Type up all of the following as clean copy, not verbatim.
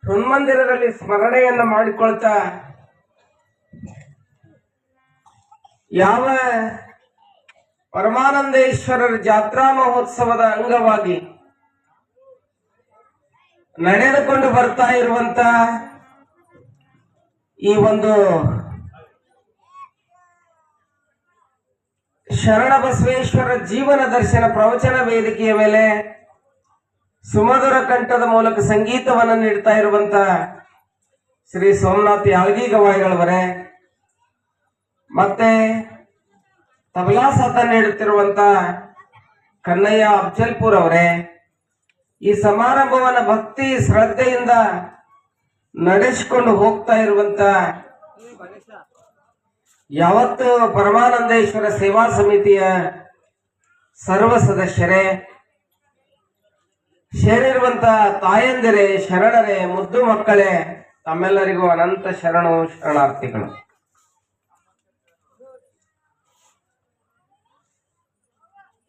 ಹನುಮಂದಿರದಲ್ಲಿ ಸ್ಮರಣೆಯನ್ನ ಮಾಡಿಕೊಳ್ತಾ ಯಾವ ಪರಮಾನಂದೇಶ್ವರರ ಜಾತ್ರಾ ಮಹೋತ್ಸವದ ಅಂಗವಾಗಿ ನಡೆದುಕೊಂಡು ಬರ್ತಾ ಇರುವಂತ ಈ ಒಂದು ಶರಣ ಬಸವೇಶ್ವರ ಜೀವನ ದರ್ಶನ ಪ್ರವಚನ ವೇದಿಕೆಯ ಮೇಲೆ ಸುಮಧುರ ಕಂಠದ ಮೂಲಕ ಸಂಗೀತವನ್ನು ನೀಡ್ತಾ ಇರುವಂತ ಶ್ರೀ ಸೋಮನಾಥ್ ಯಾಳಗಿ ಗವಾಯಿಗಳವರೇ, ಮತ್ತೆ ತಬಲಾ ಸಾಥ ನೀಡುತ್ತಿರುವಂತ ಕನ್ನಯ್ಯ ಅಫ್ಜಲ್ಪುರ್ ಅವರೇ, ಈ ಸಮಾರಂಭವನ್ನ ಭಕ್ತಿ ಶ್ರದ್ಧೆಯಿಂದ ನಡೆಸಿಕೊಂಡು ಹೋಗ್ತಾ ಇರುವಂತ ಯಾವತ್ತು ಪರಮಾನಂದೇಶ್ವರ ಸೇವಾ ಸಮಿತಿಯ ಸರ್ವ ಸದಸ್ಯರೇ, ಸೇರಿರುವಂತ ತಾಯಂದಿರೇ, ಶರಣರೇ, ಮುದ್ದು ಮಕ್ಕಳೇ, ತಮ್ಮೆಲ್ಲರಿಗೂ ಅನಂತ ಶರಣಾರ್ಥಿಗಳು.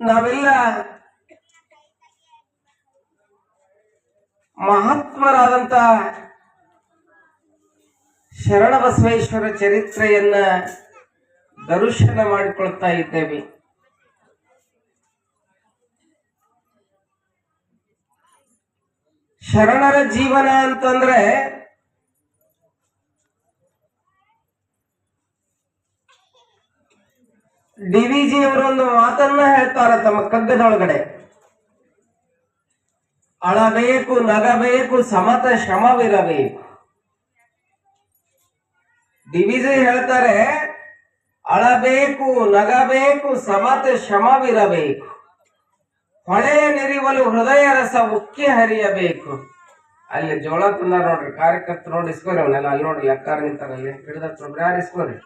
ನಾವೆಲ್ಲ ಮಹಾತ್ಮರಾದಂತ ಶರಣ ಬಸವೇಶ್ವರ ಚರಿತ್ರೆಯನ್ನ ದರ್ಶನ ಮಾಡಿಕೊಳ್ತಾ ಇದ್ದೇವೆ. ಶರಣರ ಜೀವನ ಅಂತಂದ್ರೆ ಡಿ.ವಿ.ಜಿ ಅವರೊಂದು ಮಾತನ್ನ ಹೇಳ್ತಾರೆ ತಮ್ಮ ಕಗ್ಗದೊಳಗಡೆ, ಅಳಬೇಕು, ನಗಬೇಕು, ಸಮತ ಶ್ರಮವಿರಬೇಕು. ಡಿ.ವಿ.ಜಿ ಹೇಳ್ತಾರೆ, ಅಳಬೇಕು, ನಗಬೇಕು, ಸಮತ ಶ್ರಮವಿರಬೇಕು, ಹೊಳೆಯ ನೆರಿವಲು ಹೃದಯ ರಸ ಉಕ್ಕಿ ಹರಿಯಬೇಕು. ಅಲ್ಲಿ ಜೋಳ ತಂದಾರ ನೋಡ್ರಿ, ಕಾರ್ಯಕರ್ತರು ನೋಡಿ ಇಸ್ಕೋರಿ, ಅವನ್ನೆಲ್ಲ ಅಲ್ಲಿ ನೋಡ್ರಿ, ಅಕ್ಕಾರ ನಿಂತಾರಲ್ಲಿ ಹಿಡಿದೋಬ್ರಿ, ಯಾರು ಇಸ್ಕೋರಿ.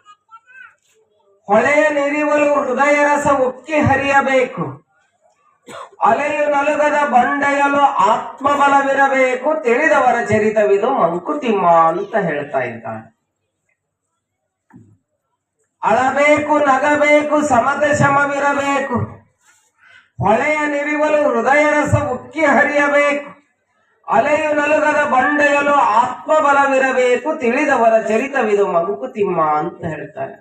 ಹೊಳೆಯ ನೆರಿವಲು ಹೃದಯ ರಸ ಉಕ್ಕಿ ಹರಿಯಬೇಕು, ಅಲೆಯು ನಲುಗದ ಬಂಡೆಯಲು ಆತ್ಮಬಲವಿರಬೇಕು, ತಿಳಿದವರ ಚರಿತವಿದು ಮಂಕುತಿಮ್ಮ ಅಂತ ಹೇಳ್ತಾ ಇದ್ದಾರೆ. ಅಳಬೇಕು, ನಗಬೇಕು, ಸಮತ ಶ್ರಮವಿರಬೇಕು, ಹೊಳೆಯ ನಿರಿವಲು ಹೃದಯ ರಸ ಉಕ್ಕಿ ಹರಿಯಬೇಕು, ಅಲೆಯು ನಲುಗದ ಬಂಡೆಯಲು ಆತ್ಮಬಲವಿರಬೇಕು, ತಿಳಿದವರ ಚರಿತವಿದು ಮಂಕುತಿಮ್ಮ ಅಂತ ಹೇಳ್ತಾರೆ.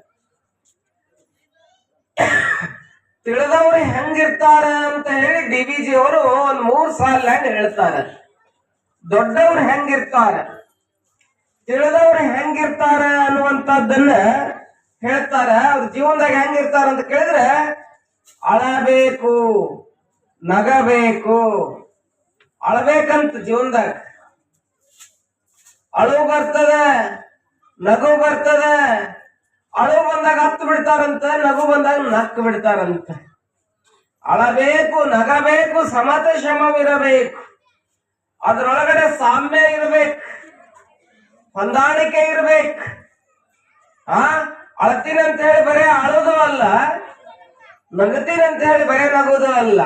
ತಿಳಿದವರು ಹೆಂಗಿರ್ತಾರ ಅಂತ ಹೇಳಿ ಡಿ.ವಿ.ಜಿ ಅವರು ಒಂದ್ 3 ಸಾಲ ಹೇಳ್ತಾರೆ. ದೊಡ್ಡವ್ರು ಹೆಂಗಿರ್ತಾರ, ತಿಳಿದವ್ರು ಹೆಂಗಿರ್ತಾರ ಅನ್ನುವಂಥದ್ದನ್ನ ಹೇಳ್ತಾರ. ಅವ್ರ ಜೀವನದಾಗ ಹೆಂಗಿರ್ತಾರ ಅಂತ ಕೇಳಿದ್ರೆ, ಅಳಬೇಕು, ನಗಬೇಕು, ಅಳಬೇಕಂತ ಜೀವನದಾಗ. ಅಳು ಬರ್ತದ, ನಗು ಬರ್ತದ. ಅಳು ಬಂದಾಗ ಹತ್ತು ಬಿಡ್ತಾರಂತ, ನಗು ಬಂದಾಗ ನಕ್ಕು ಬಿಡ್ತಾರಂತ. ಅಳಬೇಕು, ನಗಬೇಕು, ಸಮತ ಶ್ರಮವಿರಬೇಕು, ಅದ್ರೊಳಗಡೆ ಸಾಮ್ಯ ಇರ್ಬೇಕು, ಹೊಂದಾಣಿಕೆ ಇರ್ಬೇಕು. ಅಳ್ತೀನಿ ಅಂತ ಹೇಳಿ ಬರೇ ಅಳೋದು ಅಲ್ಲ, ನಗತೀನಿ ಅಂತ ಹೇಳಿ ಬರೇ ನಗೋದು ಅಲ್ಲ.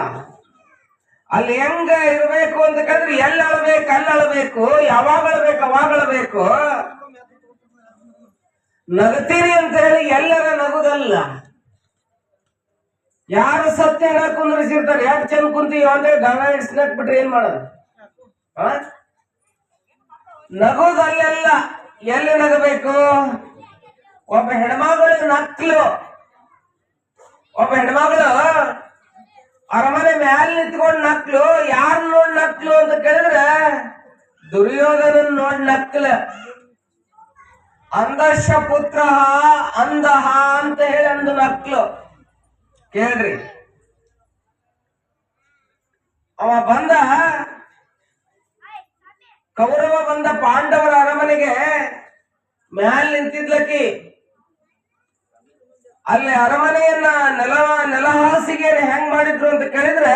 ಅಲ್ಲಿ ಹೆಂಗ ಇರ್ಬೇಕು ಅಂತ ಕೇಳಿದ್ರೆ, ಎಲ್ಲಿ ಅಳಬೇಕು ಅಲ್ಲಿ ಅಳಬೇಕು, ಯಾವಾಗ ಅಳಬೇಕು ಅವಾಗ ಅಳಬೇಕು. ನಗತೀನಿ ಅಂತ ಹೇಳಿ ಎಲ್ಲರ ನಗುದಲ್ಲ. ಯಾರು ಸತ್ಯ ಕುಂದ್ರಿಸಿರ್ತಾರೆ, ಯಾಕೆ ಚಂದ ಕುಂತೀವಿ ಅಂದ್ರೆ ಗಾಳ ಹಿಡ್ಸ್ನಕ್ ಬಿಟ್ರೆ ಏನ್ ಮಾಡೋದು? ನಗುದಲ್ಲೆಲ್ಲ. ಎಲ್ಲಿ ನಗಬೇಕು? ಒಬ್ಬ ಹೆಣ್ಮಗಳು ನಕ್ಲು, ಒಬ್ಬ ಹೆಣ್ಮಗಳು ಅರಮನೆ ಮ್ಯಾಲ ನಿಂತ್ಕೊಂಡು ನಕ್ಲು. ಯಾರು ನೋಡ್ ನಕ್ಲು ಅಂತ ಕೇಳಿದ್ರೆ, ದುರ್ಯೋಧನ ನೋಡ್ ನಕ್ಲ. ಅಂದಶ ಪುತ್ರ ಅಂದಹ ಅಂತ ಹೇಳಿ ಅಂದು ನಕ್ಲು. ಕೇಳ್ರಿ, ಅವ ಬಂದ, ಕೌರವ ಬಂದ ಪಾಂಡವರ ಅರಮನೆಗೆ ಮ್ಯಾಲ ನಿಂತಿದ್ಲಕ್ಕಿ. ಅಲ್ಲಿ ಅರಮನೆಯನ್ನ ನೆಲಹಾಸಿಗೆ ಹೆಂಗ್ ಮಾಡಿದ್ರು ಅಂತ ಕೇಳಿದ್ರೆ,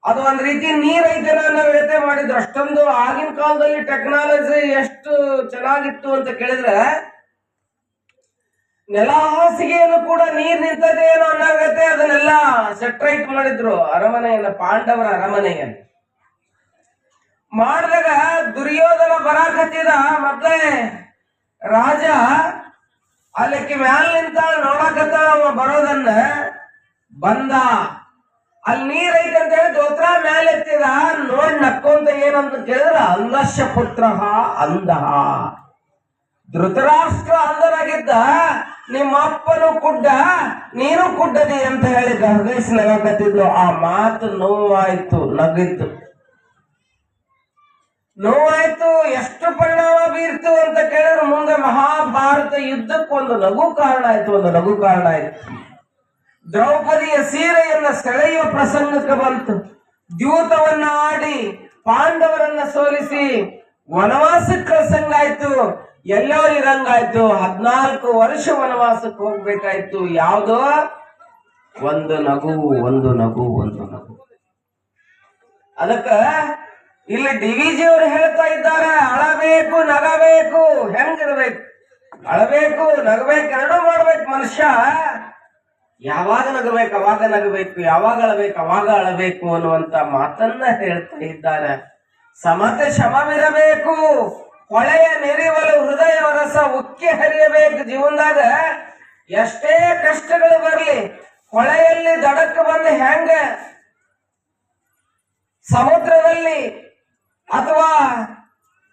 ಅದು ಒಂದ್ ರೀತಿ ನೀರೈತನ ಅನ್ನೋ ವ್ಯವಸ್ಥೆ ಮಾಡಿದ್ರು. ಅಷ್ಟೊಂದು ಆಗಿನ ಕಾಲದಲ್ಲಿ ಟೆಕ್ನಾಲಜಿ ಎಷ್ಟು ಚೆನ್ನಾಗಿತ್ತು ಅಂತ ಕೇಳಿದ್ರೆ, ನೆಲಹಾಸಿಗೆಯನ್ನು ಕೂಡ ನೀರ್ ನಿಂತದೆ ಏನೋ ಅನ್ನೋಗತ್ತೆ, ಅದನ್ನೆಲ್ಲ ಸೆಟ್ರೈಟ್ ಮಾಡಿದ್ರು ಅರಮನೆಯನ್ನ, ಪಾಂಡವರ ಅರಮನೆಯನ್ನ ಮಾಡಿದಾಗ ದುರ್ಯೋಧನ ಬರಾಕತ್ತಿದ. ಮೊದ್ಲೇ ರಾಜ ಅಲ್ಲಿಕ್ಕೆ ಮ್ಯಾಲ ನಿಂತ ನೋಡಕತ್ತ ಬರೋದನ್ನ ಬಂದ. ಅಲ್ಲಿ ನೀರ್ ಐತೆ ಅಂತ ಹೇಳಿ ದೋತ್ರ ಮೇಲೆ ಎತ್ತಿದ ನೋಡ್ ನಕ್ಕೊಂತ ಏನಂತ ಕೇಳಿದ್ರ ಅಂಧಶ್ಯ ಪುತ್ರ ಅಂಧಃ. ಧೃತರಾಷ್ಟ್ರ ಅಂಧನಾಗಿದ್ದ, ನಿಮ್ಮ ಅಪ್ಪನು ಕುಡ್ಡ ನೀನು ಕುಡ್ಡದಿ ಅಂತ ಹೇಳಿ ಗರ್ಗೈಸಿ ನಗಕತ್ತಿದ್ಲು. ಆ ಮಾತು ನೋವಾಯ್ತು, ನಗಿತ್ತು, ನೋವಾಯ್ತು. ಎಷ್ಟು ಪರಿಣಾಮ ಬೀರ್ತು ಅಂತ ಕೇಳಿದ್ರೆ ಮುಂದೆ ಮಹಾಭಾರತ ಯುದ್ಧಕ್ಕೆ ಒಂದು ಲಘು ಕಾರಣ ಆಯ್ತು, ಒಂದು ಲಘು ಕಾರಣ ಆಯ್ತು. ದ್ರೌಪದಿಯ ಸೀರೆಯನ್ನ ಸೆಳೆಯುವ ಪ್ರಸಂಗಕ್ಕೆ ಬಂತು. ದ್ಯೂತವನ್ನ ಆಡಿ ಪಾಂಡವರನ್ನ ಸೋಲಿಸಿ ವನವಾಸಕ್ಕೆ ಪ್ರಸಂಗಾಯ್ತು. ಎಲ್ಲೋ ಇರಂಗಾಯ್ತು. 14 ವರ್ಷ ವನವಾಸಕ್ಕೆ ಹೋಗ್ಬೇಕಾಯ್ತು. ಯಾವುದೋ ಒಂದು ನಗು, ಒಂದು ನಗು, ಒಂದು ನಗು. ಅದಕ್ಕ ಇಲ್ಲಿ ಡಿವಿಜಿ ಅವರು ಹೇಳ್ತಾ ಇದ್ದಾರೆ, ಅಳಬೇಕು ನಗಬೇಕು. ಹೆಂಗಿರ್ಬೇಕು? ಅಳಬೇಕು ನಗಬೇಕು, ಎರಡೂ ಮಾಡ್ಬೇಕು ಮನುಷ್ಯ. ಯಾವಾಗ ನಗಬೇಕು ಅವಾಗ ನಗಬೇಕು, ಯಾವಾಗ ಅಳಬೇಕು ಅವಾಗ ಅಳಬೇಕು ಅನ್ನುವಂತ ಮಾತನ್ನ ಹೇಳ್ತಾ ಇದ್ದಾರೆ. ಸಮತೆ ಶಮವಿರಬೇಕು, ಹೊಳೆಯ ನೆರಿವಲು ಹೃದಯ ರಸ ಉಕ್ಕಿ ಹರಿಯಬೇಕು. ಜೀವನದಾಗ ಎಷ್ಟೇ ಕಷ್ಟಗಳು ಬರಲಿ, ಹೊಳೆಯಲ್ಲಿ ದಡಕ್ಕೆ ಬಂದು ಹೆಂಗ ಸಮುದ್ರದಲ್ಲಿ ಅಥವಾ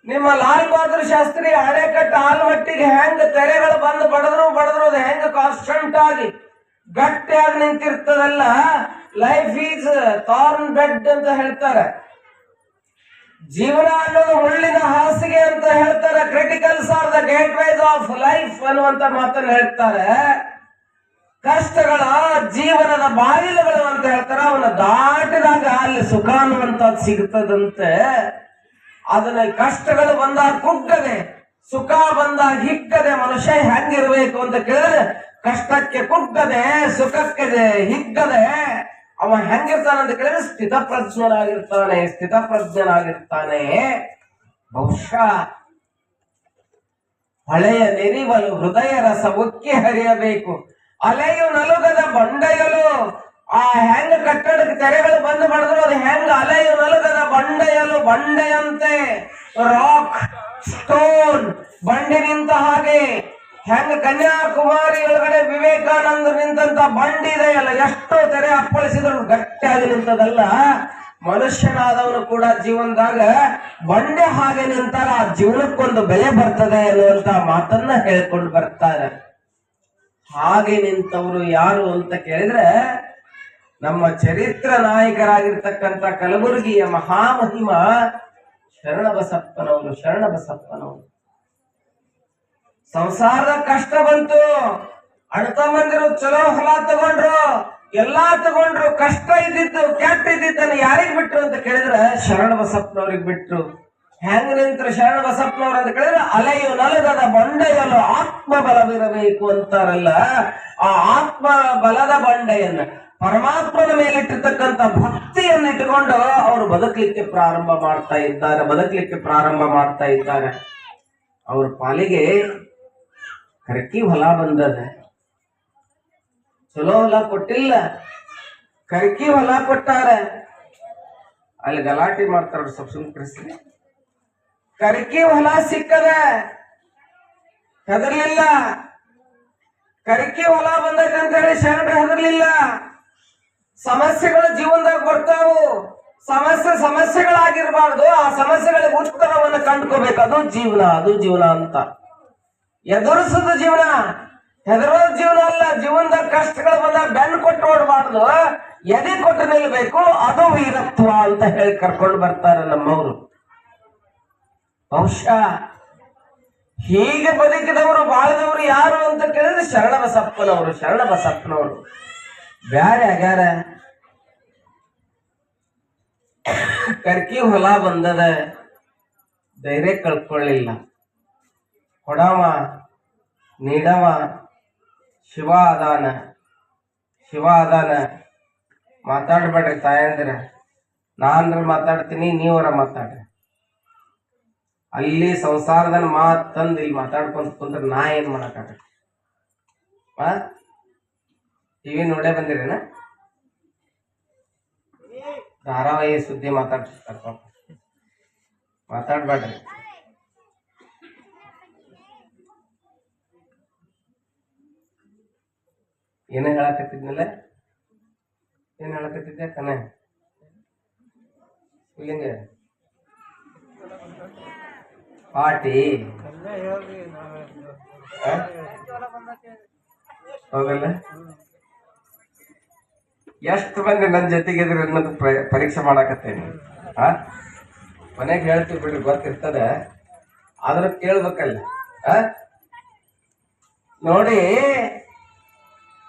ನಿಮ್ಮ ಲಾಲ್ ಬಹದ್ದೂರ್ ಶಾಸ್ತ್ರಿ ಅಣೆಕಟ್ಟು ಆಲ್ಮಟ್ಟಿಗೆ ಹೆಂಗ ತೆರೆಗಳು ಬಂದು ಬಡದ್ರು ಅದು ಹೆಂಗ ಕಾನ್ಸ್ಟಂಟ್ ಆಗಿ ಗಟ್ಟಿಯಾಗಿ ನಿಂತಿರ್ತದಲ್ಲ. ಲೈಫ್ ಈಸ್ ಥಾರ್ನ್ ಬೆಡ್ ಅಂತ ಹೇಳ್ತಾರೆ. ಜೀವನ ಅನ್ನೋದು ಮುಳ್ಳಿನ ಹಾಸಿಗೆ ಅಂತ ಹೇಳ್ತಾರೆ. Criticals are the gateways of life ಅನ್ನುವಂತ ಮಾತನ್ನು ಹೇಳ್ತಾರೆ. ಕಷ್ಟಗಳ ಜೀವನದ ಬಾಗಿಲುಗಳು ಅಂತ ಹೇಳ್ತಾರೆ. ಅವನ್ನ ದಾಟಿದಾಗ ಅಲ್ಲಿ ಸುಖ ಅನ್ನುವಂಥದ್ದು ಸಿಗ್ತದಂತೆ. ಅದನ್ನ ಕಷ್ಟಗಳು ಬಂದಾಗ ಕುಗ್ಗದೆ, ಸುಖ ಬಂದಾಗ ಹಿಕ್ಕದೆ ಮನುಷ್ಯ ಹೆಂಗಿರ್ಬೇಕು ಅಂತ ಕೇಳಿದ್ರೆ, ಕಷ್ಟಕ್ಕೆ ಕುಗ್ಗದೆ ಸುಖಕ್ಕೆ ಹಿಗ್ಗದೆ ಅವ ಹೆಂಗಿರ್ತಾನೆ ಅಂತ ಕೇಳಿದ್ರೆ ಸ್ಥಿತಪ್ರಜ್ಞನಾಗಿರ್ತಾನೆ, ಸ್ಥಿತಪ್ರಜ್ಞನಾಗಿರ್ತಾನೆ. ಬಹುಶಃ ಹಳೆಯ ನೆರಿವಲು ಹೃದಯ ರಸ ಉಕ್ಕಿ ಹರಿಯಬೇಕು. ಅಲೆಯು ನಲುಗದ ಬಂಡೆಯಲು, ಆ ಹೆಂಗ ಕಟ್ಟಡಕ್ಕೆ ತೆರೆಗಳು ಬಂದು ಬಡಿದ್ರು ಅದು ಹೆಂಗ ಅಲೆಯು ನಲುಗದ ಬಂಡೆಯಲು, ಬಂಡೆಯಂತೆ ರಾಕ್ ಸ್ಟೋನ್ ಬಂಡೆ ನಿಂತ ಹಾಗೆ. ಹೆಂಗ ಕನ್ಯಾಕುಮಾರಿ ಒಳಗಡೆ ವಿವೇಕಾನಂದ ನಿಂತ ಬಂಡಿ ಇದೆಯಲ್ಲ, ಎಷ್ಟೋ ತೆರೆ ಅಪ್ಪಳಿಸಿದ್ರು ಗಟ್ಟಿಯಾಗಿ ನಿಂತದಲ್ಲ. ಮನುಷ್ಯನಾದವನು ಕೂಡ ಜೀವನದಾಗ ಬಂಡೆ ಹಾಗೆ ನಿಂತಾಗ ಆ ಜೀವನಕ್ಕೊಂದು ಬೆಲೆ ಬರ್ತದೆ ಅನ್ನುವಂತ ಮಾತನ್ನ ಹೇಳ್ಕೊಂಡು ಬರ್ತಾರೆ. ಹಾಗೆ ನಿಂತವರು ಯಾರು ಅಂತ ಕೇಳಿದ್ರೆ, ನಮ್ಮ ಚರಿತ್ರ ನಾಯಕರಾಗಿರ್ತಕ್ಕಂಥ ಕಲಬುರಗಿಯ ಮಹಾಮಹಿಮ ಶರಣಬಸಪ್ಪನವರು. ಶರಣಬಸಪ್ಪನವರು ಸಂಸಾರದ ಕಷ್ಟ ಬಂತು, ಅಣ್ತಮ್ಮಂದಿರು ಚಲೋ ಹೊಲ ತಗೊಂಡ್ರು, ಎಲ್ಲಾ ತಗೊಂಡ್ರು, ಕಷ್ಟ ಇದ್ದಿದ್ದು ಕೆಟ್ಟ ಇದ್ದಿದ್ದನ್ನು ಯಾರಿಗ್ ಬಿಟ್ರು ಅಂತ ಕೇಳಿದ್ರೆ ಶರಣಬಸಪ್ಪನವ್ರಿಗೆ ಬಿಟ್ರು. ಹೆಂಗ್ ನಿಂತ್ರು ಶರಣಬಸಪ್ಪನವ್ರು ಅಂತ ಕೇಳಿದ್ರೆ, ಅಲೆಯು ನಲಗದ ಬಂಡೆಯಲು ಆತ್ಮ ಬಲವಿರಬೇಕು ಅಂತಾರಲ್ಲ. ಆ ಆತ್ಮ ಬಲದ ಬಂಡೆಯನ್ನ, ಪರಮಾತ್ಮನ ಮೇಲಿಟ್ಟಿರ್ತಕ್ಕಂಥ ಭಕ್ತಿಯನ್ನು ಇಟ್ಟುಕೊಂಡು ಅವರು ಬದುಕಲಿಕ್ಕೆ ಪ್ರಾರಂಭ ಮಾಡ್ತಾ ಇದ್ದಾರೆ. ಅವ್ರ ಪಾಲಿಗೆ ಕರಕಿ ಹೊಲ ಬಂದದ. ಚಲೋ ಹೊಲ ಕೊಟ್ಟಿಲ್ಲ, ಕರಕಿ ಹೊಲ ಕೊಟ್ಟಾರ. ಅಲ್ಲಿ ಗಲಾಟೆ ಮಾಡ್ತಾರ, ಸ್ವಲ್ಪ ಸುಮ್ಕರಿಸಿ. ಕರಕಿ ಹೊಲ ಸಿಕ್ಕದ, ಹೆದರ್ಲಿಲ್ಲ. ಕರಕಿ ಹೊಲ ಬಂದೈತೆ ಅಂತ ಹೇಳಿ ಶರಣರು ಹೆದರ್ಲಿಲ್ಲ. ಸಮಸ್ಯೆಗಳು ಜೀವನದಾಗ ಬರ್ತಾವು, ಸಮಸ್ಯೆಗಳಾಗಿರ್ಬಾರ್ದು. ಆ ಸಮಸ್ಯೆಗಳಿಗೆ ಉತ್ತರವನ್ನು ಕಂಡುಕೋಬೇಕು. ಅದು ಜೀವನ ಅಂತ. ಎದುರಿಸೋದು ಜೀವನ, ಹೆದರೋದು ಜೀವನ ಅಲ್ಲ. ಜೀವನದಾಗ ಕಷ್ಟಗಳು ಬಂದಾಗ ಬೆನ್ನು ಕೊಟ್ಟು ಓಡಬಾರ್ದು, ಎದೆ ಕೊಟ್ಟು ನಿಲ್ಬೇಕು. ಅದು ವೀರತ್ವ ಅಂತ ಹೇಳಿ ಕರ್ಕೊಂಡು ಬರ್ತಾರೆ ನಮ್ಮವರು. ಬಹುಶಃ ಹೀಗೆ ಬದುಕಿದವರು ಬಾಳಿದವರು ಯಾರು ಅಂತ ಕೇಳಿದ್ರೆ ಶರಣಬಸಪ್ಪನವರು ಬ್ಯಾರೆ ಆಗ್ಯಾರ. ಕರ್ಕಿ ಹೊಲ ಬಂದದ, ಧೈರ್ಯ ಕಳ್ಕೊಳ್ಳಿಲ್ಲ. ಕೊಡವ ನೀಡವ ಶಿವ ಅದಾನ. ಮಾತಾಡ್ಬೇಡ್ರಿ ತಾಯಂದ್ರ, ನಾನ್ರ ಮಾತಾಡ್ತೀನಿ, ನೀವರ ಮಾತಾಡ್ರಿ. ಅಲ್ಲಿ ಸಂಸಾರದ ಮಾತು ತಂದು ಇಲ್ಲಿ ಮಾತಾಡ್ಕೊಂತ ಕುಂದ್ರೆ ನಾ ಏನ್ ಮಾಡಕ್ಕಾಗ? ಟಿವಿ ನೋಡೇ ಬಂದಿರೇನ? ಧಾರಾವಾಹಿ ಸುದ್ದಿ ಮಾತಾಡ್ತಿರ್ತಾರ, ಮಾತಾಡ್ಬೇಡ್ರಿ. ಏನ ಹೇಳಕತ್ತಿದ್ನಲ್ಲ, ಏನ್ ಹೇಳಕತ್ತಿದ್ದೆ ಕನೆ ಇಲ್ಲಿಂಗ ಪಾಟಿ ಹೌದಲ್ಲ ಎಷ್ಟು ಮಂದಿ ನನ್ನ ಜೊತೆಗಿದ್ರು ಅನ್ನೋದು ಪರೀಕ್ಷೆ ಮಾಡಾಕತ್ತೇನಿ ಮನೆಗೆ ಹೇಳ್ತೀವಿ ಬಿಡ್ರಿ ಗೊತ್ತಿರ್ತದೆ ಆದ್ರೂ ಕೇಳ್ಬೇಕಲ್ಲ ನೋಡಿ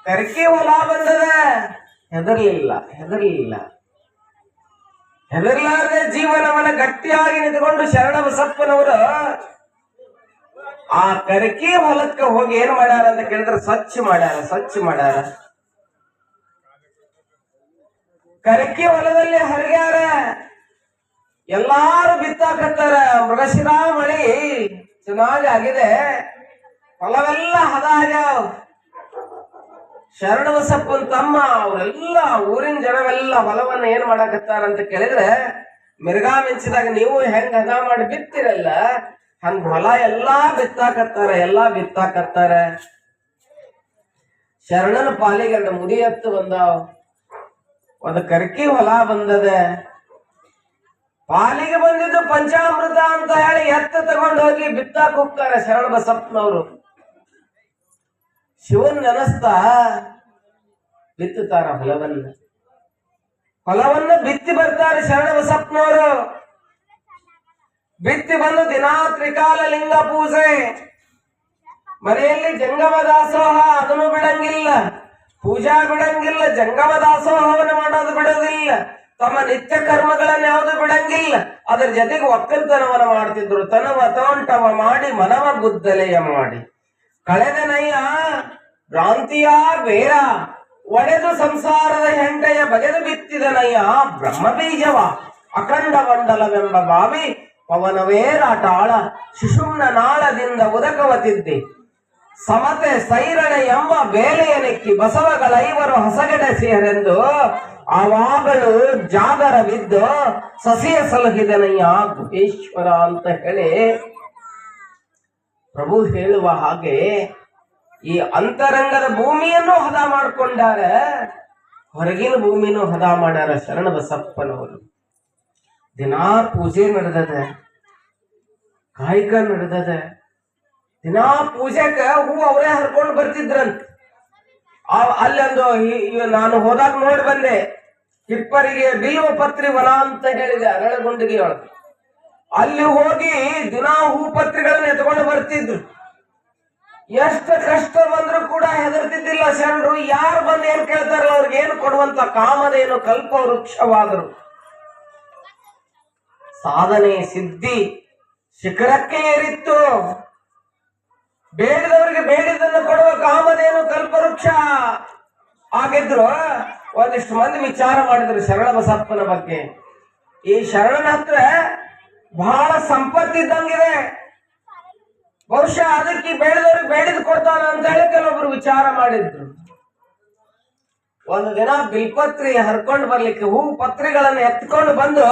ಕರ್ಕಿ ಹೊಲ ಬಂದದ ಹೆದರ್ಲಾರ್ದೆ ಜೀವನವನ್ನ ಗಟ್ಟಿಯಾಗಿ ನಿಂತುಕೊಂಡು ಶರಣ ಬಸಪ್ಪನವರು ಆ ಕರ್ಕಿ ಹೊಲಕ್ಕೆ ಹೋಗಿ ಏನ್ ಮಾಡ್ಯಾರ ಅಂತ ಕೇಳಿದ್ರೆ ಸ್ವಚ್ಛ ಮಾಡ್ಯಾರ ಕರ್ಕಿ ಹೊಲದಲ್ಲಿ ಹರಿಗ್ಯಾರ ಎಲ್ಲಾರು ಬಿತ್ತಾಕತ್ತಾರ ಮೃಗಶಿರಾ ಮಳಿ ಚೆನ್ನಾಗಿ ಆಗಿದೆ ಹೊಲವೆಲ್ಲ ಹದ ಆಗ್ಯಾವ ಶರಣಬಸಪ್ಪನ ತಮ್ಮ ಅವರೆಲ್ಲ ಊರಿನ ಜನವೆಲ್ಲ ಹೊಲವನ್ನ ಏನ್ ಮಾಡಾಕತ್ತಾರ ಅಂತ ಕೇಳಿದ್ರೆ ಮಿರ್ಗಾ ಮಿಂಚಿದಾಗ ನೀವು ಹೆಂಗ್ ಹದ ಮಾಡಿ ಬಿತ್ತಿರಲ್ಲ ಹಂಗ ಹೊಲ ಎಲ್ಲಾ ಬಿತ್ತಾಕತ್ತಾರ ಶರಣನ ಪಾಲಿಗೆ ಎರಡು ಮುದಿ ಎತ್ತು ಬಂದಾವ್ ಒಂದು ಕರ್ಕಿ ಹೊಲ ಬಂದದ ಪಾಲಿಗೆ ಬಂದಿದ್ದು ಪಂಚಾಮೃತ ಅಂತ ಹೇಳಿ ಎತ್ತ ತಗೊಂಡು ಹೋಗಿ ಬಿತ್ತಾಕ್ ಹೋಗ್ತಾರೆ ಶರಣ ಬಸಪ್ಪನವರು ಶಿವನ್ ನೆನಸ್ತಾ ಬಿತ್ತುತ್ತಾರ ಹೊಲವನ್ನ ಬಿತ್ತಿ ಬರ್ತಾರೆ ಶರಣ ಬಸಪ್ಪನವರು ಬಿತ್ತಿ ಬಂದು ದಿನಾ ತ್ರಿಕಾಲ ಲಿಂಗ ಪೂಜೆ ಮನೆಯಲ್ಲಿ ಜಂಗಮ ದಾಸೋಹ ಅದನ್ನು ಬಿಡಂಗಿಲ್ಲ ಪೂಜಾ ಬಿಡಂಗಿಲ್ಲ ಜಂಗಮ ದಾಸೋಹವನ್ನು ಮಾಡೋದು ಬಿಡೋದಿಲ್ಲ ತಮ್ಮ ನಿತ್ಯ ಕರ್ಮಗಳನ್ನ ಯಾವುದು ಬಿಡಂಗಿಲ್ಲ ಅದರ ಜೊತೆಗೆ ಒಕ್ಕಲ್ತನವನ್ನ ಮಾಡ್ತಿದ್ರು ತನವ ತೋಂಟವ ಮಾಡಿ ಮನವ ಗುದ್ದಲೆಯ ಮಾಡಿ ಕಳೆದನಯ್ಯ ಭ್ರಾಂತಿಯ ಬೇರ ಒಡೆದು ಸಂಸಾರದ ಹೆಂಟೆಯ ಬಗೆದು ಬಿತ್ತಿದನಯ್ಯ ಬ್ರಹ್ಮ ಬೀಜವ ಅಖಂಡ ಮಂಡಲವೆಂಬ ಬಾವಿ ಪವನವೇರಾಟಾಳ ಶಿಶುಮ್ನ ನಾಳದಿಂದ ಉದಕವತಿದ್ದೆ ಸಮತೆ ಸೈರಣೆ ಎಂಬ ಬೇಲೆಯ ನೆಕ್ಕಿ ಬಸವಗಳೈವರು ಹೊಸಗಡೆಸಿಯರೆಂದು ಆವಾಗಲೂ ಜಾಗರವಿದ್ದು ಸಸಿಯ ಸಲಹಿದನಯ್ಯ ಗುಹೇಶ್ವರ ಅಂತ ಹೇಳಿ ಪ್ರಭು ಹೇಳುವ ಹಾಗೆ ಈ ಅಂತರಂಗದ ಭೂಮಿಯನ್ನು ಹದ ಮಾಡ್ಕೊಂಡಾರ ಹೊರಗಿನ ಭೂಮಿನೂ ಹದ ಮಾಡ್ಯಾರ ಶರಣ ಬಸಪ್ಪನವರು ದಿನಾ ಪೂಜೆ ನಡೆದದ ಕಾಯಕ ನಡೆದದ ದಿನಾ ಪೂಜೆಕ ಹೂ ಅವರೇ ಹರ್ಕೊಂಡು ಬರ್ತಿದ್ರಂತ ಅಲ್ಲೊಂದು ನಾನು ಹೋದಾಗ ನೋಡಿ ಬಂದೆ ಹಿಪ್ಪರಿಗೆ ಬಿಲ್ವ ಪತ್ರಿ ವನ ಅಂತ ಹೇಳಿದೆ ಅರಳಗುಂಡಿಗೆ ಒಳಗೆ ಅಲ್ಲಿ ಹೋಗಿ ದಿನಾ ಹೂ ಪತ್ರಿಗಳನ್ನ ಎತ್ಕೊಂಡು ಬರ್ತಿದ್ರು ಎಷ್ಟು ಕಷ್ಟ ಬಂದ್ರು ಕೂಡ ಹೆದರ್ತಿದ್ದಿಲ್ಲ ಶರಣರು ಯಾರು ಬಂದು ಏನ್ ಕೇಳ್ತಾರಲ್ಲ ಅವ್ರಿಗೆ ಏನು ಕೊಡುವಂತ ಕಾಮಧೇನು ಕಲ್ಪ ವೃಕ್ಷವಾದರು ಸಾಧನೆ ಸಿದ್ಧಿ ಶಿಖರಕ್ಕೆ ಏರಿತ್ತು ಬೇಡಿದವರಿಗೆ ಬೇಡಿದ್ದನ್ನು ಕೊಡುವ ಕಾಮಧೇನು ಕಲ್ಪವೃಕ್ಷ ಆಗಿದ್ರು ಒಂದಿಷ್ಟು ಮಂದಿ ವಿಚಾರ ಮಾಡಿದ್ರು ಶರಣ ಬಸಪ್ಪನ ಬಗ್ಗೆ ಈ ಶರಣನ ಹತ್ರ ಬಹಳ ಸಂಪತ್ತಿದ್ದಂಗಿದೆ ಬಹುಶಃ ಅದಕ್ಕೆ ಬೇಡಿದವ್ರಿಗೆ ಬೇಡಿದ್ ಕೊಡ್ತಾನ ಅಂತ ಹೇಳಿ ಕೆಲವೊಬ್ರು ವಿಚಾರ ಮಾಡಿದ್ರು ಒಂದು ದಿನ ಬಿಲ್ಪತ್ರಿ ಹರ್ಕೊಂಡು ಬರ್ಲಿಕ್ಕೆ ಹೂ ಪತ್ರಿಗಳನ್ನು ಎತ್ಕೊಂಡು ಬಂದು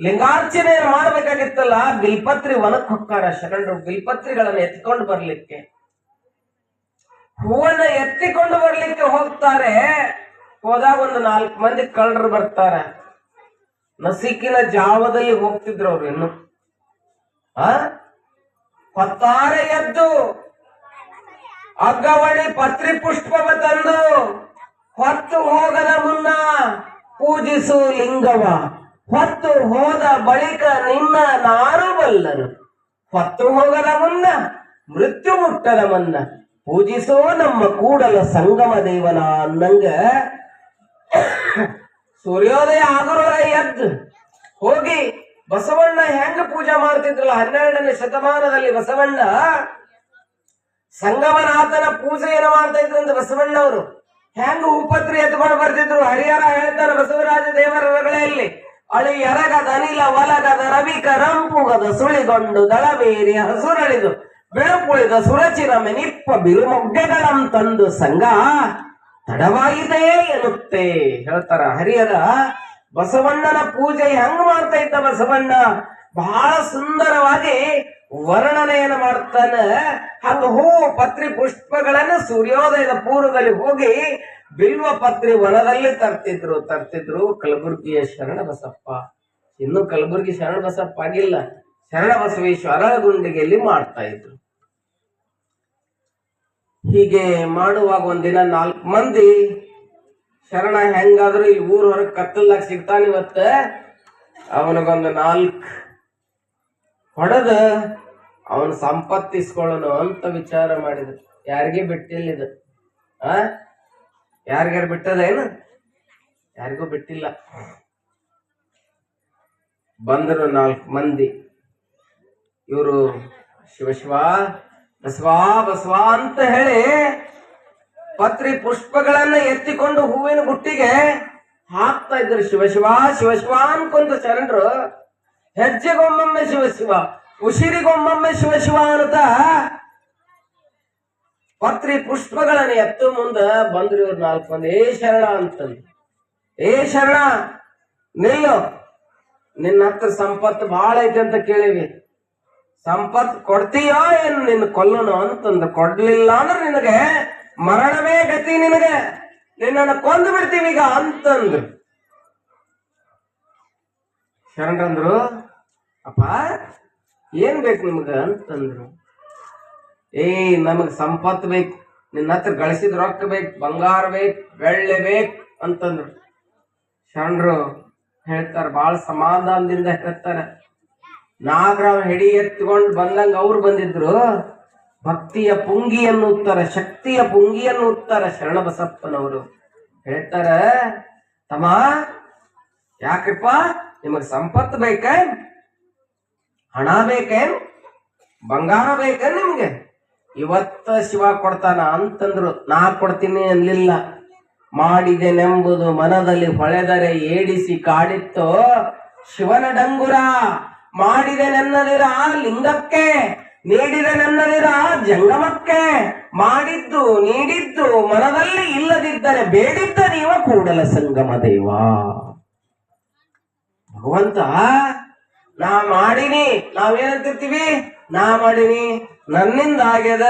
ಲಿಂಗಾರ್ಚನೆಯನ್ನು ಮಾಡ್ಬೇಕಾಗಿತ್ತಲ್ಲ ಬಿಲ್ಪತ್ರಿ ವನಕ್ಕೆ ಹೋಗ್ತಾರ ಶರಣರು ಬಿಲ್ಪತ್ರಿಗಳನ್ನು ಎತ್ಕೊಂಡು ಬರ್ಲಿಕ್ಕೆ ಹೂವನ್ನ ಎತ್ತಿಕೊಂಡು ಬರ್ಲಿಕ್ಕೆ ಹೋಗ್ತಾರೆ ಹೋದಾಗ ಒಂದು 4 ಮಂದಿ ಕಳ್ಳರು ಬರ್ತಾರ ನಸಿಕಿನ ಜಾವದಲ್ಲಿ ಹೋಗ್ತಿದ್ರು ಅವ್ರು ಇನ್ನು ಹೊತ್ತಾರೆ ಎದ್ದು ಅಗ್ಗವಳಿ ಪತ್ರಿ ಪುಷ್ಪವ ತಂದು ಹೊತ್ತು ಹೋಗದ ಮುನ್ನ ಪೂಜಿಸು ಲಿಂಗವ ಹೊತ್ತು ಹೋದ ಬಳಿಕ ನಿನ್ನ ನಾರು ಬಲ್ಲರು ಹೊತ್ತು ಹೋಗದ ಮುನ್ನ ಮೃತ್ಯು ಮುಟ್ಟದ ಮುನ್ನ ಪೂಜಿಸೋ ನಮ್ಮ ಕೂಡಲ ಸಂಗಮ ದೇವನ ಅನ್ನಂಗ ಸೂರ್ಯೋದಯ ಆಗುರ ಎದ್ದು ಹೋಗಿ ಬಸವಣ್ಣ ಹೆಂಗ ಪೂಜೆ ಮಾಡ್ತಿದ್ರಲ್ಲ 12ನೇ ಶತಮಾನದಲ್ಲಿ ಬಸವಣ್ಣ ಸಂಗಮನಾಥನ ಪೂಜೆಯನ್ನು ಮಾಡ್ತಾ ಇದ್ರಂತ ಬಸವಣ್ಣ ಅವರು ಹೆಂಗ ಹೂಪತ್ರಿ ಎತ್ಕೊಂಡು ಬರ್ತಿದ್ರು ಹರಿಹರ ಹೇಳ್ತಾರೆ ಬಸವರಾಜ ದೇವರ ರಗಳೆಯಲ್ಲಿ ಅಳಿ ಎರಗದ ಅನಿಲ ಒಲಗದ ರವಿಕ ರಂಪುಗದ ಸುಳಿಗೊಂಡು ದಳಬೇರಿ ಹಸುರಳಿದು ಬೆಳುಪುಳಿದ ಸುರಚಿರಮೆ ನಿಪ್ಪ ಬಿರುಮೊಗ್ಗೆಗಳಂ ತಂದು ಸಂಘ ತಡವಾಗಿದೆ ಎನ್ನುತ್ತೆ ಹೇಳ್ತಾರ ಹರಿಹರ ಬಸವಣ್ಣನ ಪೂಜೆ ಹೆಂಗ್ ಮಾಡ್ತಾ ಇದ್ದ ಬಸವಣ್ಣ ಬಹಳ ಸುಂದರವಾಗಿ ವರ್ಣನೆಯನ್ನು ಮಾಡ್ತಾನ. ಹಂಗ ಹೂ ಪತ್ರಿ ಪುಷ್ಪಗಳನ್ನ ಸೂರ್ಯೋದಯದ ಪೂರ್ವದಲ್ಲಿ ಹೋಗಿ ಬಿಲ್ವ ಪತ್ರಿ ವನದಲ್ಲಿ ತರ್ತಿದ್ರು ಕಲಬುರ್ಗಿಯ ಶರಣ ಬಸಪ್ಪ. ಇನ್ನು ಕಲಬುರ್ಗಿ ಶರಣ ಬಸಪ್ಪ ಆಗಿಲ್ಲ, ಶರಣ ಬಸವೇಶ್ವರ ಗುಂಡಿಗೆಯಲ್ಲಿ ಮಾಡ್ತಾ ಇದ್ರು. ಹೀಗೆ ಮಾಡುವಾಗ ಒಂದಿನ 4 ಮಂದಿ ಶರಣ ಹೆಂಗಾದ್ರು ಇಲ್ಲಿ ಊರ್ ಹೊರಗೆ ಕತ್ತಲ್ದಾಗ ಸಿಗ್ತಾನ, ಇವತ್ತ ಅವನಿಗೊಂದು 4 ಹೊಡೆದ ಅವನ ಸಂಪತ್ತಿಸ್ಕೊಳ್ಳೋನು ಅಂತ ವಿಚಾರ ಮಾಡಿದ್ರು. ಯಾರಿಗೆ ಬಿಟ್ಟಿಲ್ಲ ಇದು, ಯಾರಿಗಾರು ಬಿಟ್ಟದೇನು? ಯಾರಿಗೂ ಬಿಟ್ಟಿಲ್ಲ. ಬಂದರು 4 ಮಂದಿ. ಇವರು ಶಿವ ಬಸವಾ ಬಸವಾ ಅಂತ ಹೇಳಿ ಪತ್ರಿ ಪುಷ್ಪಗಳನ್ನ ಎತ್ತಿಕೊಂಡು ಹೂವಿನ ಬುಟ್ಟಿಗೆ ಹಾಕ್ತಾ ಇದ್ರು. ಶಿವ ಅನ್ಕೊಂತ ಶರಣರು ಹೆಜ್ಜೆಗೊಮ್ಮೊಮ್ಮೆ ಶಿವ, ಉಸಿರಿಗೊಮ್ಮೊಮ್ಮೆ ಶಿವ ಅಂತ ಪತ್ರಿ ಪುಷ್ಪಗಳನ್ನ ಎತ್ತು ಮುಂದ ಬಂದ್ರು ಇವ್ರು 4 ಮಂದಿ. ಏ ಶರಣ ಅಂತಂದು, ಏ ಶರಣ ನಿಲ್ಲು, ನಿನ್ನ ಹತ್ರ ಸಂಪತ್ತು ಬಹಳ ಐತೆ ಅಂತ ಕೇಳಿವಿ, ಸಂಪತ್ತು ಕೊಡ್ತೀಯೋ ಏನು ನಿನ್ನ ಕೊಲ್ಲೋನು ಅಂತಂದು. ಕೊಡ್ಲಿಲ್ಲ ಅಂದ್ರೆ ನಿನಗೆ ಮರಣವೇ ಗತಿ, ನಿನಗೆ ನಿನ್ನನ್ನು ಕೊಂದು ಬಿಡ್ತೀವಿ ಈಗ ಅಂತಂದ್ರು. ಶರಣರಂದ್ರು, ಅಪ್ಪ ಏನ್ ಬೇಕು ನಿಮ್ಗ ಅಂತಂದ್ರು. ನಮಗ್ ಸಂಪತ್ತು ಬೇಕು, ನಿನ್ನ ಹತ್ರ ಗಳಿಸಿದ ರೊಕ್ಕ ಬೇಕು, ಬಂಗಾರ ಬೇಕು, ಬೆಳ್ಳೆ ಬೇಕು ಅಂತಂದ್ರು. ಶರಣರು ಹೇಳ್ತಾರ, ಬಹಳ ಸಮಾಧಾನದಿಂದ ಹೇಳ್ತಾರ. ನಾಗರಾವ್ ಹೆಡಿ ಎತ್ಕೊಂಡು ಬಂದಂಗ ಅವ್ರು ಬಂದಿದ್ರು. ಭಕ್ತಿಯ ಪುಂಗಿಯನ್ನು ಉತ್ತರ, ಶಕ್ತಿಯ ಪುಂಗಿಯನ್ನು ಉತ್ತರ ಶರಣ ಬಸಪ್ಪನವರು ಹೇಳ್ತಾರ, ತಮ್ಮ ಯಾಕಪ್ಪ ನಿಮಗ್ ಸಂಪತ್ತು ಬೇಕ, ಹಣ ಬೇಕೇನ್, ಬಂಗಾರ ಬೇಕೇನ್ ನಿಮ್ಗೆ? ಇವತ್ತ ಶಿವ ಕೊಡ್ತಾನ ಅಂತಂದ್ರು. ನಾ ಕೊಡ್ತೀನಿ ಅನ್ಲಿಲ್ಲ. ಮಾಡಿದೆನೆಂಬುದು ಮನದಲ್ಲಿ ಹೊಳೆದರೆ ಏಡಿಸಿ ಕಾಡಿತ್ತೋ ಶಿವನ ಡಂಗುರ. ಮಾಡಿದೆ ನನ್ನದಿರ ಲಿಂಗಕ್ಕೆ, ನೀಡಿದೆ ನನ್ನದಿರ ಜಂಗಮಕ್ಕೆ. ಮಾಡಿದ್ದು ನೀಡಿದ್ದು ಮನದಲ್ಲಿ ಇಲ್ಲದಿದ್ದರೆ ಬೇಡಿದ್ದ ನೀವ ಕೂಡಲ ಸಂಗಮ ದೇವ. ಭಗವಂತ ನಾ ಮಾಡಿನಿ, ನಾವೇನಂತಿರ್ತೀವಿ, ನಾ ಮಾಡಿನಿ, ನನ್ನಿಂದ ಆಗ್ಯದ,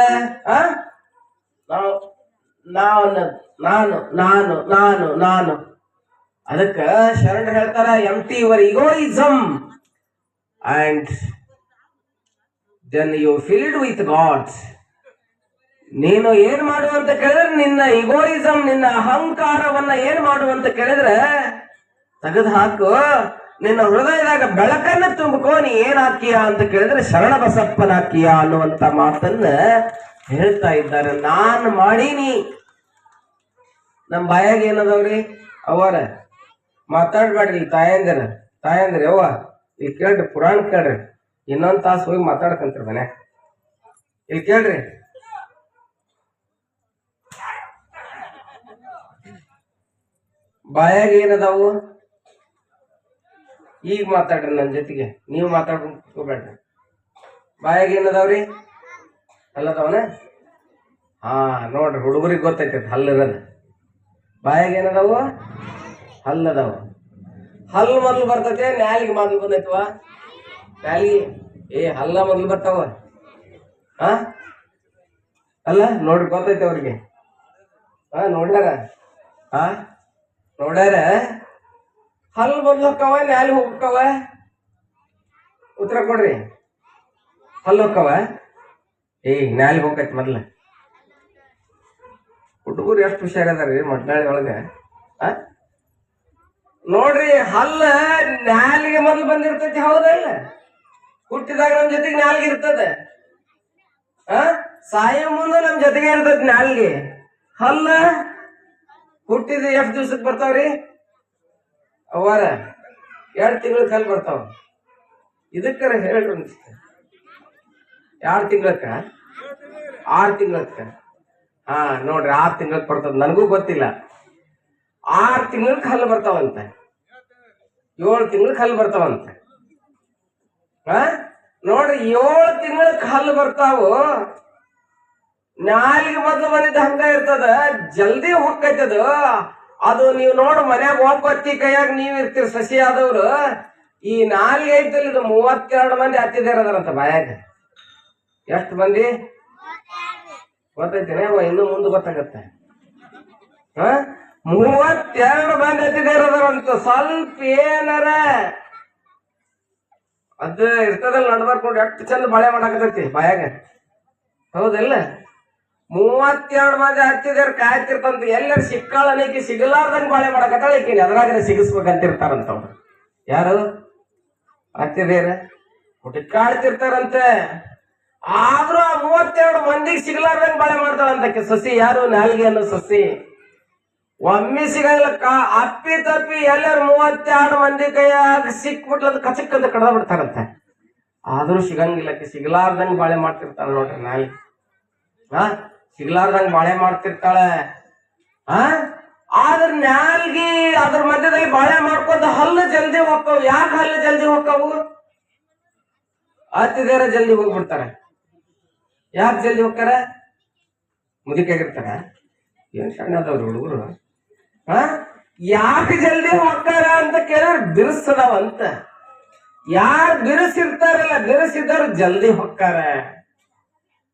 ನಾನು ನಾನು ನಾನು ನಾನು ನಾನು ಅದಕ್ಕ ಶರಣರು ಹೇಳ್ತಾರ, ಎಂಟಿ your ಈಗೋಯಿಸಮ್ and then you filled with God. ನೀನು ಏನ್ ಮಾಡು ಅಂತ ಕೇಳಿದ್ರೆ, ನಿನ್ನ ಈಗೋಯಿಸಮ್, ನಿನ್ನ ಅಹಂಕಾರವನ್ನ ಏನ್ ಮಾಡು ಅಂತ ಕೇಳಿದ್ರೆ ತೆಗೆದು ಹಾಕು. ನಿನ್ನ ಹೃದಯದಾಗ ಬೆಳಕನ್ನ ತುಂಬಕೋ. ನೀ ಏನ್ ಹಾಕಿಯಾ ಅಂತ ಕೇಳಿದ್ರೆ ಶರಣ ಬಸಪ್ಪನ ಹಾಕಿಯಾ ಅನ್ನುವಂತ ಮಾತನ್ನ ಹೇಳ್ತಾ ಇದ್ದಾರೆ. ನಾನು ಮಾಡೀನಿ. ನಮ್ ಬಾಯಾಗ ಏನದವ್ರಿ ಅವರ ಮಾತಾಡ್ಬೇಡ್ರಿ. ತಾಯಂದ್ರಿ ಅವ್ವ ಇಲ್ಲಿ ಕೇಳ್ರಿ, ಪುರಾಣ ಕೇಳ್ರಿ. ಇನ್ನೊಂದ್ ತಾಸು ಹೋಗಿ ಮಾತಾಡ್ಕಂತ್ರಿ ಮನೆ. ಇಲ್ಲಿ ಕೇಳ್ರಿ, ಬಾಯಾಗ ಏನದಾವು? ಈಗ ಮಾತಾಡ್ರಿ ನನ್ನ ಜೊತೆಗೆ, ನೀವು ಮಾತಾಡ್ಬೇಡ್ರಿ. ಬಾಯಾಗ ಏನದಾವ್ರಿ? ಹಲ್ಲದವನ? ನೋಡ್ರಿ, ಹುಡುಗರಿಗೆ ಗೊತ್ತೈತಿ ಹಲ್ಲಿರೋದು. ಬಾಯಾಗ ಏನದಾವು? ಹಲ್ಲದಾವ. ಹಲ್ಲು ಮೊದ್ಲು ಬರ್ತೈತೆ, ನ್ಯಾಲಿಗೆ ಮೊದ್ಲು ಬಂದೈತವ? ನ್ಯಾಲಿಗೆ ಹಲ್ಲ ಮೊದ್ಲು ಬರ್ತಾವ. ಅಲ್ಲ ನೋಡ್ರಿ, ಗೊತ್ತೈತೆ ಅವ್ರಿಗೆ. ನೋಡ್ಯಾರ ನೋಡ್ಯಾರ ಹಲ್ಲು ಮೊದ್ಲು ಹೋಕ್ಕವ, ನ್ಯಾಲಿ ಹೋಗ್ಕವ? ಉತ್ತರ ಕೊಡ್ರಿ. ಹಲ್ಲು ಹೋಕ್ಕವ, ನ್ಯಾಲಿಗೆ ಹೋಗೈತಿ ಮೊದ್ಲ. ಹುಡುಗರು ಎಷ್ಟು ಹುಷಾರದಾರಿ ಮಡ್ನಾಳಿ ಒಳಗ. ನೋಡ್ರಿ, ಹಲ್ಲ ನಾಲಿಗೆ ಮೊದಲು ಬಂದಿರ್ತೈತಿ, ಹೌದಲ್ಲ? ಹುಟ್ಟಿದಾಗ ನಮ್ ಜೊತೆಗೆ ನಾಲ್ಗೆ ಇರ್ತದೆ, ಸಾಯೋ ಮುಂದೆ ನಮ್ ಜೊತೆಗೆ ಇರ್ತೈತಿ ನಾಲ್ಗೆ. ಹಲ್ಲ ಹುಟ್ಟಿದ ಎಷ್ಟು ದಿವ್ಸಕ್ಕೆ ಬರ್ತಾವ್ರಿ? ಅವರ 2 ತಿಂಗಳ ಕಲ್ ಬರ್ತಾವ. ಇದಕ್ಕರ ಹೇಳ್ರಿ, 2 ತಿಂಗಳಕ್ಕ 6 ತಿಂಗಳಕ್ಕ. ನೋಡ್ರಿ, 6 ತಿಂಗಳಕ್ ಬರ್ತದ. ನನಗೂ ಗೊತ್ತಿಲ್ಲ. 6 ತಿಂಗಳಕ್ಕೆ ಹಲ್ಲು ಬರ್ತಾವಂತ, 7 ತಿಂಗಳಕ್ಕೆ ಹಲ್ಲು ಬರ್ತಾವಂತ. ನೋಡ್ರಿ, 7 ತಿಂಗಳಕ್ಕೆ ಹಲ್ಲು ಬರ್ತಾವು. ನಾಲಿಗೆ ಮೊದ್ಲು ಬಂದಿದ್ದ ಹಂಗ ಇರ್ತದ, ಜಲ್ದಿ ಹೊಕ್ಕೈತದ. ಅದು ನೀವು ನೋಡು, ಮನ್ಯಾಗ ಒಪ್ಪತ್ತಿ ಕೈಯಾಗ ನೀವ್ ಇರ್ತೀರಿ ಸಸಿ ಆದವ್ರು. ಈ ನಾಲಿಗೆ ಐತಲ್ಲ, ಇದು 32 ಮಂದಿ ಹತ್ತಿದಾರದಾರಂತ ಬಾಯಾಗ. ಎಷ್ಟು ಮಂದಿ ಗೊತ್ತೈತೇನೆ? ಇನ್ನು ಮುಂದೆ ಗೊತ್ತಾಗತ್ತೆ. 32 ಮಂದಿ ಹತ್ತಿದಾರಂತ. ಸ್ವಲ್ಪ ಏನಾರ ಅದು ಇರ್ತದಲ್ಲ ನಡ್ಬಾರ್ದು ನೋಡಿ, ಎಷ್ಟು ಚಂದ ಬಾಳೆ ಮಾಡಾಕತೈತಿ ಬಾಯಾಗ. ಹೌದಲ್ಲ? 32 ಮಂದಿ ಹತ್ತಿದಾರ ಕಾಯ್ತಿರ್ತಂತ. ಎಲ್ಲರೂ ಸಿಕ್ಕಾಳ ನೀಕಿ ಸಿಗಲಾರ್ದಂಗ ಬಾಳೆ ಮಾಡಾಕತ್ತಾಳ ಈಕಿನ ಅದ್ರಾಗ ಸಿಗಿಸ್ಬೇಕಂತಿರ್ತಾರಂತವ್ರು. ಯಾರು ಹತ್ತಿದೇರ ಹುಡುಕಾಡ್ತಿರ್ತಾರಂತೆ. ಆದ್ರೂ ಆ 32 ಮಂದಿಗೆ ಸಿಗಲಾರ್ದಂಗ ಬಾಳೆ ಮಾಡ್ತಾಳಂತಕ್ಕೆ ಸಸಿ. ಯಾರು? ನಾಲ್ಗೆ ಅನ್ನೋ ಸಸಿ. ಒಮ್ಮೆ ಸಿಗಲ್ಲ, ಅಪ್ಪಿ ತಪ್ಪಿ ಎಲ್ಲರೂ 32 ಮಂದಿ ಕೈಯಾಗ ಸಿಕ್ಬಿಟ್ಲಂತ ಕಚಕ್ ಅಂತ ಕಡ್ದ ಬಿಡ್ತಾರಂತೆ. ಆದ್ರೂ ಸಿಗಂಗಿಲ್ಲಕ್ಕೆ, ಸಿಗಲಾರ್ದಂಗ ಬಾಳೆ ಮಾಡ್ತಿರ್ತಾಳ ನೋಡ್ರಿ ನಾಲ್ಗೆ. ಸಿಗಲಾರ್ದಂಗ ಬಾಳೆ ಮಾಡ್ತಿರ್ತಾಳೆ. ಆದ್ರ ನಾಲ್ಗಿ ಅದ್ರ ಮಧ್ಯದಲ್ಲಿ ಬಾಳೆ ಮಾಡ್ಕೊಂತ ಹಲ್ಲು ಜಲ್ದಿ ಹೋಗ್ತಾವ. ಯಾಕೆ ಹಲ್ಲು ಜಲ್ದಿ ಹೋಗ್ತಾವು? ಹತ್ತಿದೇರ ಜಲ್ದಿ ಹೋಗ್ಬಿಡ್ತಾರ. ಯಾಕೆ ಜಲ್ದಿ ಹೋಗ್ತಾರ? ಮುದುಕಾಗಿರ್ತಾರ? ಏನ್ ಸಣ್ಣ ಅದಾವ್ರಿ ಹುಡುಗರು. ಯಾಕೆ ಜಲ್ದಿ ಹೋಗ್ತಾರ ಅಂತ ಕೇಳಿದ್ರೆ ಬಿರುಸದವಂತ. ಯಾರು ಬಿರುಸಿರ್ತಾರಲ್ಲ, ಬಿರುಸಿದ್ದವ್ರು ಜಲ್ದಿ ಹೋಗ್ತಾರ.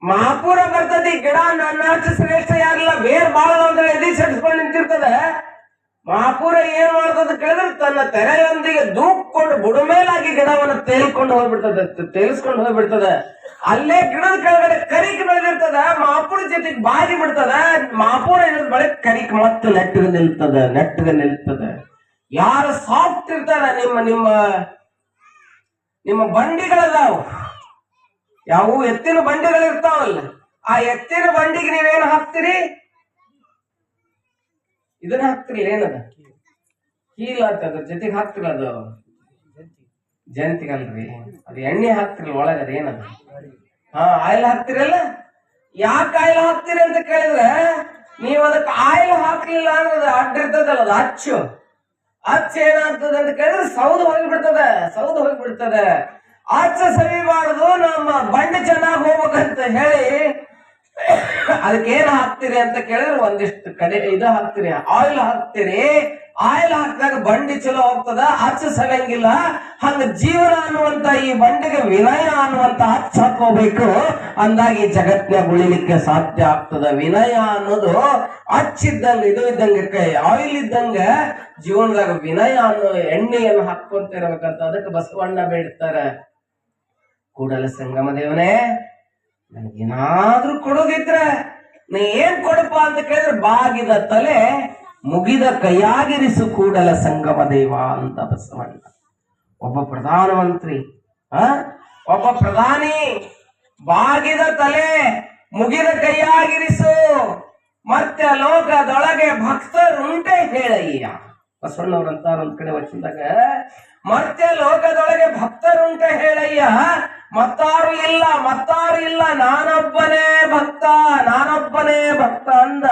ಮಹಾಪೂರ ಬರ್ತದೆ. ಗಿಡ ನನ್ನಷ್ಟು ಶ್ರೇಷ್ಠ ಯಾರಿಲ್ಲ, ಬೇರ್ ಬಾಳ ಅಂದ್ರೆ ಎದಿ ಸಡಿಸ್ಕೊಂಡು ನಿಂತಿರ್ತದ. ಮಹಾಪೂರ ಏನ್ ಮಾಡ್ತದ ಕೇಳಿದ್ರೆ ತನ್ನ ತೆರೆಯೊಂದಿಗೆ ದೂಕ್ಕೊಂಡು ಬುಡಮೇಲಾಗಿ ಗಿಡವನ್ನು ತೇಲ್ಕೊಂಡು ಹೋಗ್ಬಿಡ್ತದ, ತೇಲಿಸ್ಕೊಂಡು ಹೋಗ್ಬಿಡ್ತದ. ಅಲ್ಲೇ ಗಿಡದ ಕೆಳಗಡೆ ಕರಿಕ್ ಬೆಳೆದಿರ್ತದ. ಮಹಾಪೂರ ಜೊತೆಗೆ ಬಾಗಿ ಬಿಡ್ತದ. ಮಹಾಪೂರ ಇಳಿದ ಬಳಿಕ ಕರಿಕ್ ಮತ್ತೆ ನೆಟ್ಟಗೆ ನಿಲ್ತದ. ಯಾರು ಸಾಫ್ಟ್ ಇರ್ತಾರ, ನಿಮ್ಮ ಬಂಡಿಗಳದಾವ, ಯಾವ ಎತ್ತಿನ ಬಂಡಿಗಳು ಇರ್ತಾವಲ್ಲ, ಆ ಎತ್ತಿನ ಬಂಡಿಗೆ ನೀವೇನು ಹಾಕ್ತಿರಿ? ಇದನ್ನ ಹಾಕ್ತಿರಿ. ಏನದ ಕೀಲ್ ಅದ್ರ ಜೊತೆಗೆ ಹಾಕ್ತಿರ? ಅದು ಜಂತಿಗಲ್ರಿ, ಅದು ಎಣ್ಣೆ ಹಾಕ್ತಿರಲ್ಲ ಒಳಗ. ಅದ ಏನದ? ಆಯಿಲ್ ಹಾಕ್ತಿರಲ್ಲ. ಯಾಕೆ ಆಯಿಲ್ ಹಾಕ್ತಿರಿ ಅಂತ ಕೇಳಿದ್ರೆ, ನೀವು ಅದಕ್ಕೆ ಆಯಿಲ್ ಹಾಕ್ಲಿಲ್ಲ ಅಂದ್ರೆ ಅಡ್ಡಿರ್ತದಲ್ಲ, ಅದು ಅಚ್ಚು ಏನಾಗ್ತದೆ ಅಂತ ಕೇಳಿದ್ರೆ ಸೌದು ಹೋಗಿಬಿಡ್ತದೆ. ಅಚ್ಚ ಸವಿಬಾರ್ದು, ನಮ್ಮ ಬಂಡಿ ಚೆನ್ನಾಗಿ ಹೋಗ್ಬೇಕಂತ ಹೇಳಿ ಅದಕ್ಕೇನು ಹಾಕ್ತಿರಿ ಅಂತ ಕೇಳಿದ್ರೆ ಒಂದಿಷ್ಟು ಕಡೆ ಇದು ಹಾಕ್ತಿರಿ, ಆಯಿಲ್ ಹಾಕ್ತಿರಿ. ಆಯಿಲ್ ಹಾಕಿದಾಗ ಬಂಡಿ ಚಲೋ ಹೋಗ್ತದ, ಅಚ್ಚ ಸವಿಯಂಗಿಲ್ಲ. ಹಂಗ ಜೀವನ ಅನ್ನುವಂತ ಈ ಬಂಡಿಗೆ ವಿನಯ ಅನ್ನುವಂತ ಅಚ್ಚ ಹಾಕೋಬೇಕು. ಅಂದಾಗಿ ಜಗತ್ನಾಗ ಉಳಿಲಿಕ್ಕೆ ಸಾಧ್ಯ ಆಗ್ತದ. ವಿನಯ ಅನ್ನೋದು ಅಚ್ಚಿದ್ದಂಗ, ಇದು ಇದ್ದಂಗೆ, ಆಯಿಲ್ ಇದ್ದಂಗ ಜೀವನದಾಗ ವಿನಯ ಅನ್ನೋ ಎಣ್ಣೆಯನ್ನು ಹಾಕೊಂತ ಇರ್ಬೇಕಂತ. ಅದಕ್ಕೆ ಬಸವಣ್ಣ ಬೇಡ್ತಾರೆ, ಕೂಡಲ ಸಂಗಮ ದೇವನೇ ನನಗೇನಾದ್ರೂ ಕೊಡೋದಿದ್ರೆ ನೀ ಏನ್ ಕೊಡಪ್ಪ ಅಂತ ಕೇಳಿದ್ರೆ, ಬಾಗಿದ ತಲೆ ಮುಗಿದ ಕೈಯಾಗಿರಿಸು ಕೂಡಲ ಸಂಗಮ ದೇವ ಅಂತ ಬಸವಣ್ಣ. ಒಬ್ಬ ಪ್ರಧಾನಮಂತ್ರಿ, ಒಬ್ಬ ಪ್ರಧಾನಿ ಬಾಗಿದ ತಲೆ ಮುಗಿದ ಕೈಯಾಗಿರಿಸು, ಮತ್ತೆ ಲೋಕದೊಳಗೆ ಭಕ್ತರುಂಟೆ ಹೇಳಯ್ಯ. ಬಸವಣ್ಣವ್ರಂತಾರ ಒಂದ್ ಕಡೆ ವಚನದಾಗ, ಮತ್ತೆ ಲೋಕದೊಳಗೆ ಭಕ್ತರುಂಟೆ ಹೇಳಯ್ಯ, ಮತ್ತಾರು ಇಲ್ಲ ನಾನೊಬ್ಬನೇ ಭಕ್ತ ಅಂದ.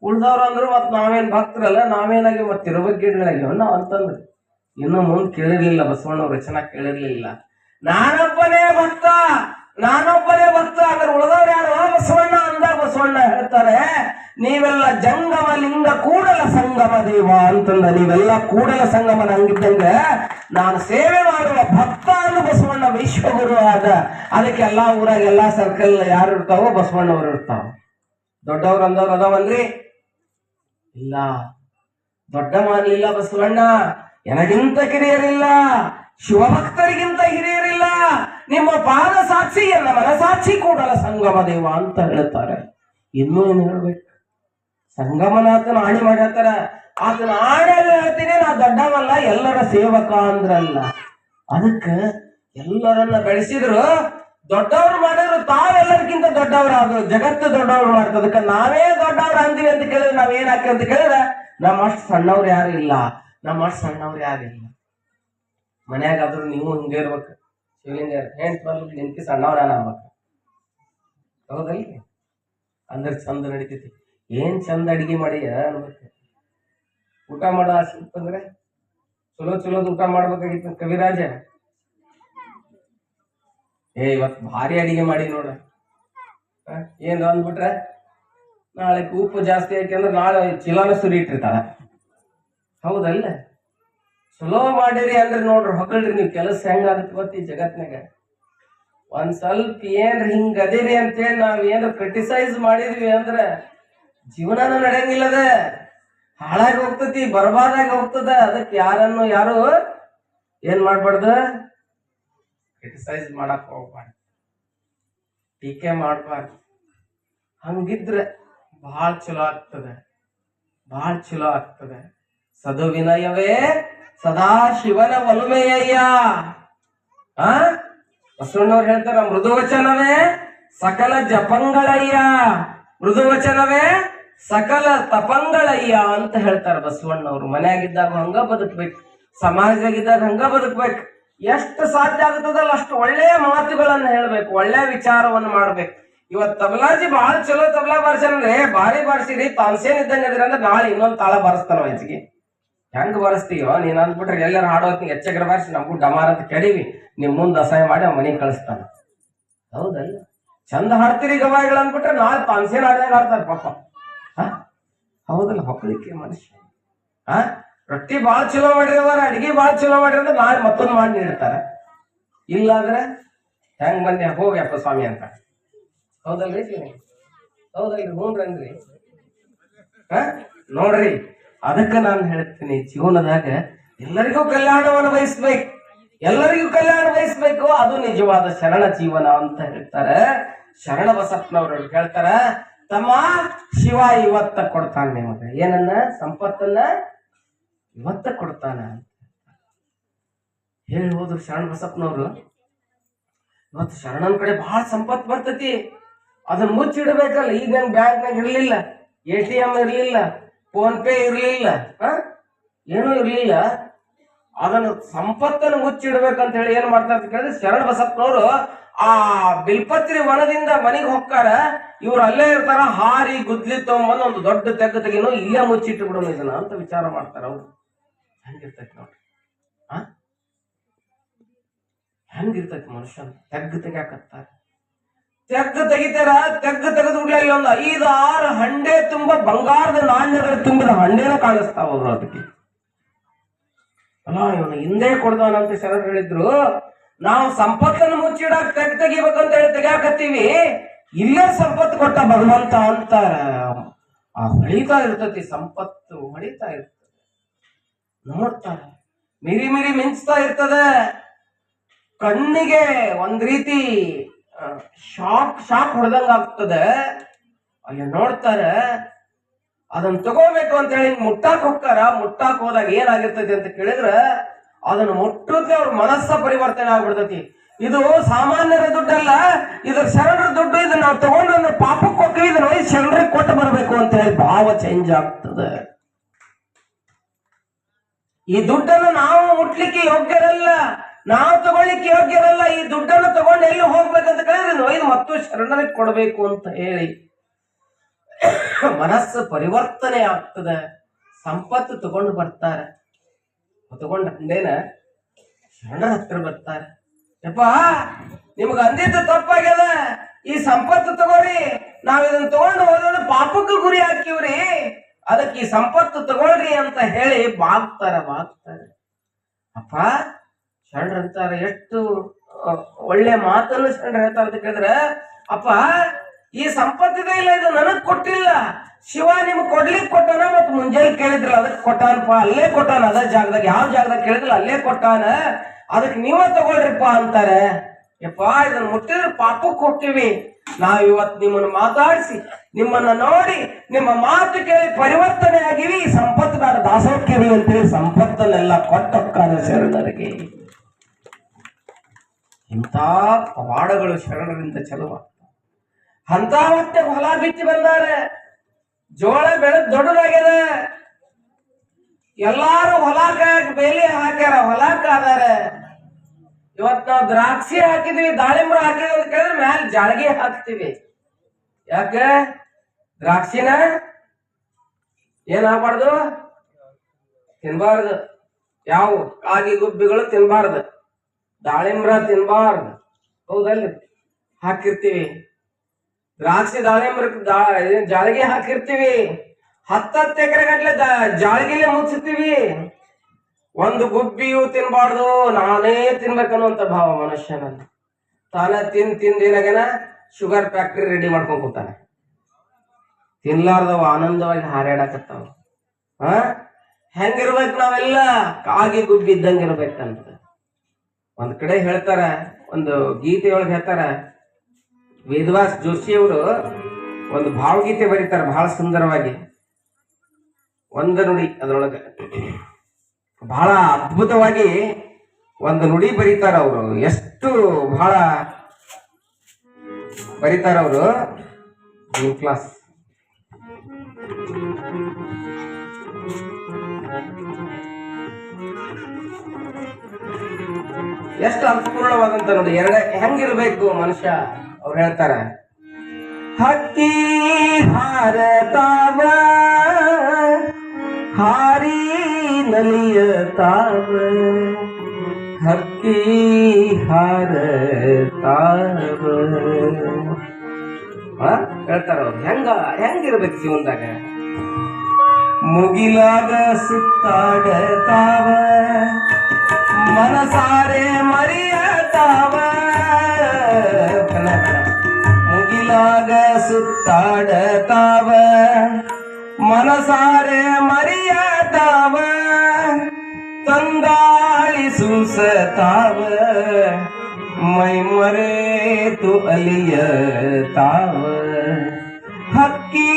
ಉಳ್ದವ್ರು ಅಂದ್ರು ಮತ್ ನಾವೇನ್ ಭಕ್ತರಲ್ಲ, ನಾವೇನಾಗಿ ಮತ್ತಿರಬಗ್ಗಿಗಳಾಗ್ಯವ ನಾವ್ ಅಂತಂದ್ರು. ಇನ್ನು ಮುಂದ್ ಕೇಳಿರ್ಲಿಲ್ಲ, ಬಸವಣ್ಣವ್ರ ರಚನಾ ಕೇಳಿರ್ಲಿಲ್ಲ. ನಾನೊಬ್ಬನೇ ಭಕ್ತ ಅಂದ್ರೆ ಉಳಿದವ್ರು ಯಾರು? ಬಸವಣ್ಣ ಅಂದಾಗ ಬಸವಣ್ಣ ಹೇಳ್ತಾರೆ, ನೀವೆಲ್ಲ ಜಂಗಮ ಲಿಂಗ ಕೂಡಲ ಸಂಗಮ ದೇವ ಅಂತಂದ. ನೀವೆಲ್ಲ ಕೂಡಲ ಸಂಗಮನ ಹಂಗಿದ್ದಂಗ ನಾನು ಸೇವೆ ಮಾಡುವ ಭಕ್ತ ಅನ್ನೋ ಬಸವಣ್ಣ ವಿಶ್ವಗುರು ಆದ. ಅದಕ್ಕೆ ಎಲ್ಲಾ ಊರಾಗ ಎಲ್ಲಾ ಸರ್ಕಲ್ ಯಾರು ಇರ್ತಾವೋ ಬಸವಣ್ಣವ್ರು ಇರ್ತಾವ. ದೊಡ್ಡವ್ರು ಅಂದವ್ರು ಅದಾವಲ್ರಿ? ಇಲ್ಲ, ದೊಡ್ಡ ಮಾಡಲಿಲ್ಲ ಬಸವಣ್ಣ. ನನಗಿಂತ ಹಿರಿಯರಿಲ್ಲ, ಶಿವಭಕ್ತರಿಗಿಂತ ಹಿರಿಯರಿಲ್ಲ. ನಿಮ್ಮ ಪಾದ ಸಾಕ್ಷಿ, ಎಲ್ಲ ಮನಸಾಕ್ಷಿ ಕೂಡಲ ಸಂಗಮ ದೇವ ಅಂತ ಹೇಳ್ತಾರೆ. ಇನ್ನೂ ಏನು ಹೇಳ್ಬೇಕು? ಸಂಗಮನಾಥನ ಆಣಿ ಮಾಡಿ ಹೇಳ್ತಾರ. ಆತನ ಆಡಲ್ಲಿ ಹೇಳ್ತೀನಿ, ನಾ ದೊಡ್ಡವಲ್ಲ, ಎಲ್ಲರ ಸೇವಕ ಅಂದ್ರಲ್ಲ. ಅದಕ್ಕ ಎಲ್ಲರನ್ನ ಬೆಳೆಸಿದ್ರು, ದೊಡ್ಡವ್ರು ಮಾಡಿದ್ರು, ತಾವೆಲ್ಲರಿಗಿಂತ ದೊಡ್ಡವ್ರಾದ್ರು. ಜಗತ್ತು ದೊಡ್ಡವ್ರು ಮಾಡ್ತದ. ಅದಕ್ಕೆ ನಾವೇ ದೊಡ್ಡವ್ರು ಅಂತೀವಿ ಅಂತ ಕೇಳಿದ್ರೆ ನಾವೇನ್ ಹಾಕಿ ಅಂತ ಕೇಳಿದ್ರೆ, ನಮ್ಮಷ್ಟು ಸಣ್ಣವ್ರು ಯಾರು ಇಲ್ಲ. ಮನ್ಯಾಗಾದ್ರೂ ನೀವು ಹಿಂಗೆ ಇರ್ಬೇಕು. ಶಿವಲಿಂಗ ನಿನ್ಕಿ ಸಣ್ಣವ್ರ ಅನ್ಬೇಕು. ಹೌದಲ್ರಿ? ಅಂದ್ರೆ ಚಂದ ನಡಿತೈತಿ. ಏನ್ ಚಂದ ಅಡಿಗೆ ಮಾಡಿ ಅನ್ಬೇಕು. ಊಟ ಮಾಡೋ ಆಸೆ ಇತ್ತಂದ್ರೆ ಚಲೋದ್ ಊಟ ಮಾಡ್ಬೇಕಾಗಿತ್ತು. ಕವಿರಾಜ ಇವತ್ ಭಾರಿ ಅಡಿಗೆ ಮಾಡಿ ನೋಡ, ಏನ್ ಅಂದ್ಬಿಟ್ರೆ ನಾಳೆ ಉಪ್ಪು ಜಾಸ್ತಿ ಯಾಕೆಂದ್ರೆ ನಾಳೆ ಚೀಲಾನ ಸುರಿ ಇಟ್ಟಿರ್ತಾಳ. ಹೌದಲ್ಲ? ಚಲೋ ಮಾಡಿರಿ ಅಂದ್ರೆ ನೋಡ್ರಿ, ಹೊಗಳ್ರಿ ನೀವು. ಕೆಲಸ ಹೆಂಗಾಗತ್ತೆ ಗೊತ್ತಿ ಜಗತ್ನಾಗ? ಒಂದ್ ಸ್ವಲ್ಪ ಏನ್ ಹಿಂಗ್ ಅದಿರಿ ಅಂತೇಳಿ ನಾವ್ ಏನ್ರ ಕ್ರಿಟಿಸೈಸ್ ಮಾಡಿದ್ವಿ ಅಂದ್ರ ಜೀವನನೂ ನಡೆಯಂಗಿಲ್ಲದ, ಹಾಳಾಗಿ ಹೋಗ್ತತಿ, ಬರ್ಬಾದಾಗಿ ಹೋಗ್ತದ. ಅದಕ್ಕೆ ಯಾರು ಏನ್ ಮಾಡ್ಬಾರ್ದು, ಕ್ರಿಟಿಸೈಸ್ ಮಾಡಕ್ ಹೋಗ್ಬಾರ್ದು, ಟೀಕೆ ಮಾಡ್ಬಾರ್ದು. ಹಂಗಿದ್ರೆ ಬಹಳ ಚಲೋ ಆಗ್ತದೆ, ಬಹಳ ಚಲೋ ಆಗ್ತದೆ. ಸದು ವಿನಯವೇ ಸದಾ ಶಿವನ ಒಲುಮೆಯಯ್ಯ. ಬಸವಣ್ಣವ್ರು ಹೇಳ್ತಾರ, ಮೃದುವಚನವೇ ಸಕಲ ಜಪಂಗಳಯ್ಯ, ಮೃದುವಚನವೇ ಸಕಲ ತಪಂಗಳಯ್ಯ ಅಂತ ಹೇಳ್ತಾರ ಬಸವಣ್ಣವ್ರು. ಮನೆಯಾಗಿದ್ದಾಗ ಹಂಗ ಬದುಕ್ಬೇಕು, ಸಮಾಜದಾಗಿದ್ದಾಗ ಹಂಗ ಬದುಕ್ಬೇಕು. ಎಷ್ಟು ಸಾಧ್ಯ ಆಗ್ತದಲ್ಲ ಅಷ್ಟು ಒಳ್ಳೆಯ ಮಾತುಗಳನ್ನ ಹೇಳ್ಬೇಕು, ಒಳ್ಳೆಯ ವಿಚಾರವನ್ನು ಮಾಡ್ಬೇಕು. ಇವತ್ ತಬಲಾಜಿ ಬಹಳ ಚಲೋ ತಬಲಾ ಬಾರಿಸ್ಯಾನ್ರಿ, ಭಾರಿ ಬಾರಿಸಿರಿ, ತಾನ್ಸೇನ್ ಇದ್ದಂಗ ಅದ್ರಿ ಅಂದ್ರೆ ನಾಳೆ ಇನ್ನೊಂದ್ ತಾಳ ಬಾರಿಸ್ತಾನ ಹೆಚ್ಚಿಗೆ. ಹೆಂಗ್ ಬಾರಿಸ್ತೀಯೋ ನೀನ್ ಅಂದ್ಬಿಟ್ರೆ ಎಲ್ಲರೂ ಹಾಡೋತ್ನಿ ಹೆಚ್ಚಗ್ರ ಬಾರಿಸಿ ನಮಗೂ ಡಮಾರ್ ಅಂತ ಕೆಡಿವಿ, ನಿಮ್ ಮುಂದ್ ಅಸಹಾಯ ಮಾಡಿ ಅವ್ನ ಮನೆಗೆ ಕಳಿಸ್ತಾನ. ಹೌದಲ್ಲ, ಚಂದ ಹಾಡ್ತೀರಿ ಗವಾಯಿಗಳು ಅಂದ್ಬಿಟ್ರೆ ನಾಳೆ ತಾನ್ಸೇನ್ ಹಾಡ್ದಾಗ ಹಾಡ್ತಾರ ಪಾಪ. ಹೌದಲ್ಲ, ಹೊಕ್ಕಳಿಕೆ ಮನುಷ್ಯ. ರೊಟ್ಟಿ ಬಾಳ ಚಲೋ ಮಾಡಿರವರ, ಅಡಿಗೆ ಬಾಳ ಚಲೋ ಮಾಡಿದ್ರೆ ನಾಳೆ ಮತ್ತೊಂದು ಮಾಡಿ ನೀಡ್ತಾರ. ಇಲ್ಲ ಅಂದ್ರೆ ಹೆಂಗ್ ಬಂದೆ ಹೋಗ್ಯಪ್ಪ ಸ್ವಾಮಿ ಅಂತ. ಹೌದಲ್ರಿ? ಹೌದಲ್ರಿ? ಹ್ಞೂನ್ರಿ. ನೋಡ್ರಿ, ಅದಕ್ಕೆ ನಾನು ಹೇಳ್ತೀನಿ, ಜೀವನದಾಗ ಎಲ್ಲರಿಗೂ ಕಲ್ಯಾಣವನ್ನು ಬಯಸ್ಬೇಕು, ಎಲ್ಲರಿಗೂ ಕಲ್ಯಾಣ ಬಯಸ್ಬೇಕು. ಅದು ನಿಜವಾದ ಶರಣ ಜೀವನ ಅಂತ ಹೇಳ್ತಾರೆ ಶರಣ ಬಸಪ್ಪನವ್ರು. ಹೇಳ್ತಾರ, ತಮ್ಮ ಶಿವ ಇವತ್ತ ಕೊಡ್ತಾನೆ ನಿಮಗೆ, ಏನನ್ನ? ಸಂಪತ್ತನ್ನ ಇವತ್ತ ಕೊಡ್ತಾನ ಅಂತ ಹೇಳಿ ಹೋದ್ರು ಶರಣ ಬಸಪ್ಪನವ್ರು. ಇವತ್ತು ಶರಣನ ಕಡೆ ಬಹಳ ಸಂಪತ್ತು ಬರ್ತೈತಿ, ಅದನ್ನ ಮುಚ್ಚಿಡ್ಬೇಕಲ್ಲ. ಈಗ ಬ್ಯಾಂಕ್ನಾಗ ಇರ್ಲಿಲ್ಲ, ATM ಇರ್ಲಿಲ್ಲ, ಫೋನ್ ಪೇ ಇರ್ಲಿಲ್ಲ, ಏನೂ ಇರ್ಲಿಲ್ಲ. ಅದನ್ನ ಸಂಪತ್ತನ್ನು ಮುಚ್ಚಿಡ್ಬೇಕಂತ ಹೇಳಿ ಏನ್ ಮಾಡ್ತಾರ ಅಂತ ಕೇಳಿದ್ರೆ, ಶರಣ ಬಸಪ್ಪನವರು ಆ ಬಿಲ್ಪತ್ರಿ ವನದಿಂದ ಮನೆಗೆ ಹೋಗ್ತಾರ. ಇವ್ರು ಅಲ್ಲೇ ಇರ್ತಾರ, ಹಾರಿ ಗುದ್ಲಿ ತಗೊಂಬಂದು ಒಂದು ದೊಡ್ಡ ತೆಗ್ಗು ತೆಗಿನೋ ಇಲ್ಲೇ ಮುಚ್ಚಿಟ್ಟು ಬಿಡೋಣ ಇದನ್ನ ಅಂತ ವಿಚಾರ ಮಾಡ್ತಾರ ಅವ್ರು. ಹೆಂಗಿರ್ತೈತಿ ನೋಡ್ರಿ, ಹೆಂಗಿರ್ತೈತಿ ಮನುಷ್ಯನ್ ತೆಗ್ಗು ತೆಗ್ಯಾಕತ್ತಾರ. ತೆಗ್ಗು ತೆಗಿತಾರ, ತೆಗ್ಗು ತೆಗೆದು ಬಿಡ್ಲ ಇಲ್ಲೊಂದು 5-6 ಹಂಡೆ ತುಂಬ ಬಂಗಾರದ ನಾಣ್ಯಗಳು ತುಂಬಿದ ಹಂಡೆನ ಕಾಣಿಸ್ತಾವ ಅವ್ರು. ಅದಕ್ಕೆ ಅಲ್ಲ, ಇವನು ಹಿಂದೆ ಕೊಡ್ದಾನಂತ ಶರಣರು ಹೇಳಿದ್ರು. ನಾವು ಸಂಪತ್ತನ್ನು ಮುಚ್ಚಿಡಾಕ್ ತೆಗಿಬೇಕಂತ ಹೇಳಿ ತೆಗ್ಯಾಕತ್ತೀವಿ, ಇಲ್ಲೇ ಸಂಪತ್ತು ಕೊಟ್ಟ ಭಗವಂತ ಅಂತಾರ. ಆ ಹೊಳಿತಾ ಇರ್ತತಿ, ಸಂಪತ್ತು ಹೊಳಿತಾ ಇರ್ತದೆ, ನೋಡ್ತಾರ, ಮಿರಿ ಮಿರಿ ಮಿಂಚ್ತಾ ಇರ್ತದೆ. ಕಣ್ಣಿಗೆ ಒಂದ್ ರೀತಿ ಶಾಕ್ ಹೊಡೆದಂಗ ಆಗ್ತದೆ. ಅಲ್ಲಿ ನೋಡ್ತಾರೆ, ಅದನ್ನ ತಗೋಬೇಕು ಅಂತ ಹೇಳಿ ಮುಟ್ಟಾಕ್ ಹೋಗ್ತಾರ. ಮುಟ್ಟಾಕ್ ಹೋದಾಗ ಏನಾಗಿರ್ತೈತಿ ಅಂತ ಕೇಳಿದ್ರೆ, ಅದನ್ನ ಮುಟ್ಟುತ್ತೆ ಅವ್ರ ಮನಸ್ಸ ಪರಿವರ್ತನೆ ಆಗ್ಬಿಡ್ತೈತಿ. ಇದು ಸಾಮಾನ್ಯರ ದುಡ್ಡಲ್ಲ, ಇದ್ರ ಶರಣರ ದುಡ್ಡು, ಇದನ್ನ ನಾವು ತಗೊಂಡ್ರೆ ಪಾಪಕ್ಕೆ ಹೋಗ್ತೀವಿ, ಇದನ್ನ ಹೋಗಿ ಶರಣರಿಗೆ ಕೊಟ್ಟು ಬರಬೇಕು ಅಂತ ಹೇಳಿ ಭಾವ ಚೇಂಜ್ ಆಗ್ತದೆ. ಈ ದುಡ್ಡನ್ನು ನಾವು ಮುಟ್ಲಿಕ್ಕೆ ಯೋಗ್ಯರಲ್ಲ, ನಾವು ತಗೊಳ್ಳಿಕ್ಕೆ ಯೋಗ್ಯರಲ್ಲ. ಈ ದುಡ್ಡನ್ನು ತಗೊಂಡು ಎಲ್ಲಿ ಹೋಗ್ಬೇಕಂತ ಕೇಳಿದ್ರೆ ಇದು ಮತ್ತು ಶರಣರಿಗೆ ಕೊಡಬೇಕು ಅಂತ ಹೇಳಿ ಮನಸ್ಸು ಪರಿವರ್ತನೆ ಆಗ್ತದೆ. ಸಂಪತ್ತು ತಗೊಂಡು ಬರ್ತಾರೆ, ತಗೊಂಡು ಹಂಡೇನ ಶರಣರ ಹತ್ರ ಬರ್ತಾರೆ. ಯಪ್ಪ, ನಿಮ್ಗೆ ಅಂದಿದ್ದು ತಪ್ಪಾಗ್ಯದ, ಈ ಸಂಪತ್ತು ತಗೋರಿ, ನಾವ್ ಇದನ್ನ ತಗೊಂಡು ಹೋದ್ರೆ ಪಾಪಕ್ಕೂ ಗುರಿ ಹಾಕಿವ್ರಿ, ಅದಕ್ಕೆ ಈ ಸಂಪತ್ತು ತಗೊಳ್ರಿ ಅಂತ ಹೇಳಿ ಬಾಗ್ತಾರೆ. ಅಪ್ಪ, ಶರಣರು ಅಂತಾರೆ, ಎಷ್ಟು ಒಳ್ಳೆ ಮಾತನ್ನು ಶರಣರು ಹೇಳ್ತಾರೆ ಅಂತ ಕೇಳಿದ್ರೆ, ಅಪ್ಪ ಈ ಸಂಪತ್ತಿದೆ ಇಲ್ಲ, ಇದು ನನಗ್ ಕೊಟ್ಟಿಲ್ಲ, ಶಿವ ನಿಮ್ಗೆ ಕೊಡ್ಲಿಕ್ಕೆ ಕೊಟ್ಟಾನ. ಮತ್ ಮುಂಜಾನೆ ಕೇಳಿದ್ರಲ್ಲ ಅದಕ್ಕೆ ಕೊಟ್ಟಾನಪ್ಪ, ಅಲ್ಲೇ ಕೊಟ್ಟಾನ, ಅದ ಜಾಗದಾಗ, ಯಾವ ಜಾಗದಾಗ ಕೇಳಿದ್ರಲ್ಲ ಅಲ್ಲೇ ಕೊಟ್ಟಾನ, ಅದಕ್ಕೆ ನೀವ ತಗೊಳ್ರಿಪ್ಪ ಅಂತಾರೆ. ಯಪ್ಪ, ಇದನ್ನ ಮುಟ್ಟಿದ್ರೆ ಪಾಪಕ್ಕೆ ಹೋಗ್ತೀವಿ. ನಾವ್ ಇವತ್ ನಿಮ್ಮನ್ನು ಮಾತಾಡಿಸಿ, ನಿಮ್ಮನ್ನ ನೋಡಿ, ನಿಮ್ಮ ಮಾತು ಕೇಳಿ ಪರಿವರ್ತನೆ ಆಗಿವಿ, ಸಂಪತ್ತು ಬೇಡ ದಾಸೋಕ್ಕಿವಿ ಅಂತೇಳಿ ಸಂಪತ್ತನ್ನೆಲ್ಲ ಕೊಟ್ಟಕ್ಕಾದ ಶರಣರಿಗೆ. ಇಂಥ ಪವಾಡಗಳು ಶರಣರಿಂದ ಚಲುವ. ಅಂತ ಮತ್ತೆ ಹೊಲ ಬಿತ್ತಿ ಬಂದಾರೆ, ಜೋಳ ಬೆಳೆದ್ ದೊಡ್ಡದಾಗ್ಯದ, ಎಲ್ಲಾರು ಹೊಲಕ್ಕ ಬೇಲಿ ಹಾಕ್ಯಾರ, ಹೊಲಕ್ಕ ಅದಾರ. ಇವತ್ ನಾವು ದ್ರಾಕ್ಷಿ ಹಾಕಿದ್ವಿ, ದಾಳಿಂಬ್ರ ಹಾಕಿದ್ವಿ ಅಂತ ಕೇಳಿದ್ರೆ ಮ್ಯಾಲ ಜಾಳಗಿ ಹಾಕ್ತಿವಿ. ಯಾಕೆ? ದ್ರಾಕ್ಷಿನ ಏನ್ ಹಾಕ್ಬಾರ್ದು, ತಿನ್ಬಾರ್ದು. ಯಾವ ಕಾಗಿ ಗುಬ್ಬಿಗಳು ತಿನ್ಬಾರ್ದು, ದಾಳಿಂಬ್ರ ತಿನ್ಬಾರ್ದು. ಹೌದಲ್ರಿ? ಹಾಕಿರ್ತೀವಿ ದ್ರಾಕ್ಷಿ, ದಾಳಿಂಬ್ರ ಜಾಳಗಿ ಹಾಕಿರ್ತೀವಿ, 10 ಎಕರೆ ಗಟ್ಲೆ ಜಾಳಗಿಲೆ ಮುಚ್ಚಿರ್ತೀವಿ. ಒಂದು ಗುಬ್ಬಿಯು ತಿನ್ಬಾರ್ದು, ನಾನೇ ತಿನ್ಬೇಕನ್ನುವಂತ ಭಾವ ಮನುಷ್ಯನಲ್ಲಿ. ತಾನ ತಿಂದಿನಾಗನ ಶುಗರ್ ಫ್ಯಾಕ್ಟ್ರಿ ರೆಡಿ ಮಾಡ್ಕೊಂಡ್ ಕೂತಾನೆ. ತಿನ್ಲಾರ್ದವ ಆನಂದವಾಗಿ ಹಾರಾಡಕತ್ತಾವ. ಹೆಂಗಿರ್ಬೇಕು ನಾವೆಲ್ಲ ಕಾಗಿ ಗುಬ್ಬಿದ್ದಂಗಿರ್ಬೇಕಂತ. ಒಂದ್ ಕಡೆ ಹೇಳ್ತಾರ, ಒಂದು ಗೀತೆಯೊಳಗೆ ಹೇಳ್ತಾರ, ವೇದವ್ಯಾಸ್ ಜೋಶಿಯವರು ಒಂದು ಭಾವಗೀತೆ ಬರೀತಾರ ಬಹಳ ಸುಂದರವಾಗಿ. ಒಂದು ನುಡಿ ಅದ್ರೊಳಗೆ ಬಹಳ ಅದ್ಭುತವಾಗಿ ಒಂದು ನುಡಿ ಬರೀತಾರ ಅವರು. ಎಷ್ಟು ಬಹಳ ಬರೀತಾರ ಅವರು. ಕ್ಲಾಸ್ ಎಷ್ಟು ಅರ್ಥಪೂರ್ಣವಾದಂತ ನೋಡಿ. ಹೆಂಗಿರ್ಬೇಕು ಮನುಷ್ಯ ಅವ್ರು ಹೇಳ್ತಾರ, ಹಕ್ಕಿ ಹಾರತಾವ ಹಾರಿ ನಲಿಯತಾವ, ಹಕ್ಕಿ ಹಾರತಾವ ಹೇಳ್ತಾರ ಅವ್ರು. ಹೆಂಗಿರ್ಬೇಕು ಜೀವನದಾಗ? ಮುಗಿಲಾಗ ಸುತ್ತಾಡತಾವ ಮನಸಾರೆ ಮರಿಯತಾವ, ಮುಗಿಲಾಗ ಸುತ್ತಾಡತಾವ ಮನಸಾರೆ ಮರಿಯತಾವ, ತಂಗಾಳಿ ಸೂಸತಾವ ಮೈ ಮರೆತು ಅಲಿಯತಾವ, ಹಕ್ಕಿ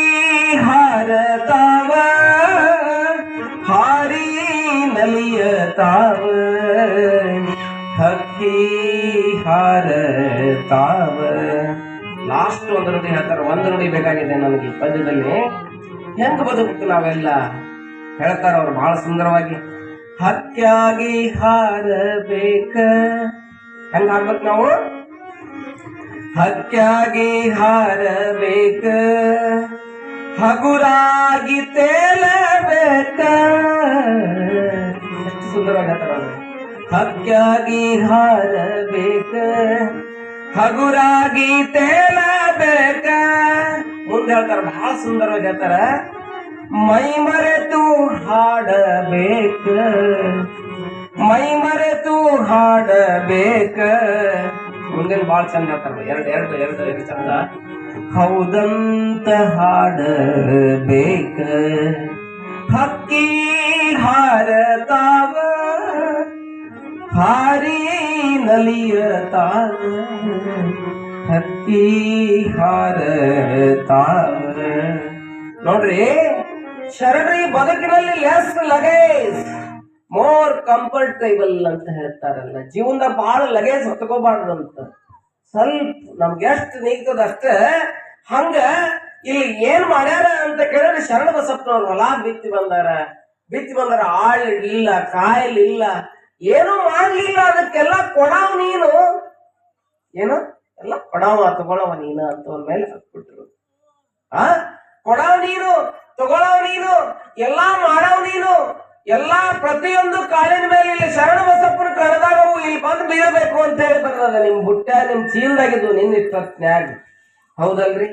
ಹಾರತಾವ ಹಾರಿ ನಲಿಯತಾವ, ಹಕ್ಕಿ ಹಾರತಾವ. ಲಾಸ್ಟ್ ಒಂದು ನುಡಿ ಹೇಳ್ತಾರೆ. ಒಂದು ನುಡಿ ಬೇಕಾಗಿದೆ ನನಗೆ ಪದ್ಯದಲ್ಲಿ. ಹೆಂಗ ಬದುಕು ನಾವೆಲ್ಲ ಹೇಳ್ತಾರ ಅವ್ರು ಬಹಳ ಸುಂದರವಾಗಿ. ಹಕ್ಕಾಗಿ ಹಾರಬೇಕ. ಹೆಂಗ ಹಾರ್ಬೇಕು ನಾವು? ಹಕ್ಕಾಗಿ ಹಾರಬೇಕ ಹಗುರಾಗಿ ತೇಲಬೇಕ. ಎಷ್ಟು ಸುಂದರವಾಗಿ ಹೇಳ್ತಾರ. ಹಕ್ಕಾಗಿ ಹಾರಬೇಕ ಹಗುರಾಗಿ ತೇಲಬೇಕ. ಮುಂದೆ ಹೇಳ್ತಾರ ಬಹಳ ಸುಂದರವಾಗಿ ಹೇಳ್ತಾರ, ಮೈ ಮರೆತು ಹಾಡಬೇಕ ಮೈ ಮರೆತು ಹಾಡಬೇಕ. ಮುಂದಿನ ಬಾಳ ಚಂದ ಹೇಳ್ತಾರ. ಎರಡು ಚಂದ. ಹೌದಂತ ಹಾಡಬೇಕ ಹಕ್ಕಿ ಹಾರತಾವ ಹಾರಿ ನಲಿಯತಾವ, ಹಕ್ಕಿ ಹಾರತಾವ. ನೋಡ್ರಿ, ಶರಣರಿ ಬದುಕಿನಲ್ಲಿ ಲೆಸ್ ಲಗೇಜ್ ಮೋರ್ ಕಂಫರ್ಟೇಬಲ್ ಅಂತ ಹೇಳ್ತಾರಲ್ಲ. ಜೀವನದಾಗ ಬಹಳ ಲಗೇಜ್ ಹೊತ್ಕೋಬಾರ್ದಂತ. ಸ್ವಲ್ಪ ನಮ್ಗೆ ಎಷ್ಟು ನೀಗ್ತದ ಅಷ್ಟೇ. ಹಂಗ ಇಲ್ಲಿ ಏನ್ ಮಾಡ್ಯಾರ ಅಂತ ಕೇಳಿದ್ರೆ, ಶರಣ ಬಸಪ್ಪನವ್ರು ಹೊಲ ಬಿತ್ತಿ ಬಂದಾರ. ಆಳ್ ಇಲ್ಲ, ಕಾಯಿಲ್ ಇಲ್ಲ, ಏನೂ ಮಾಡ್ಲಿಲ್ಲ. ಅದಕ್ಕೆಲ್ಲ ಕೊಡಾವ್ ನೀನು, ಏನು ಎಲ್ಲ ಕೊಡಾವ ತಗೊಳವ ನೀನು ಅಂತ ಒಂದ್ ಮೇಲೆ ಹಾಕ್ಬಿಟ್ರು. ಕೊಡಾವ್ ನೀನು, ತಗೊಳವ್ ನೀನು, ಎಲ್ಲಾ ಮಾಡವ್ ನೀನು. ಎಲ್ಲಾ ಪ್ರತಿಯೊಂದು ಕಾಲಿನ ಮೇಲೆ ಇಲ್ಲಿ ಶರಣ ಬಸಪ್ಪನ ಕರೆದಾಗ ಇಲ್ಲಿ ಬಂದು ಬೀಳಬೇಕು ಅಂತ ಹೇಳಿ ಬರ್ತದ. ನಿಮ್ ಬುಟ್ಟ ನಿಮ್ ಚೀಲ್ದಾಗಿದ್ದು ನಿನ್ನಿಷ್ಟನ್ಯಾಗ. ಹೌದಲ್ರಿ?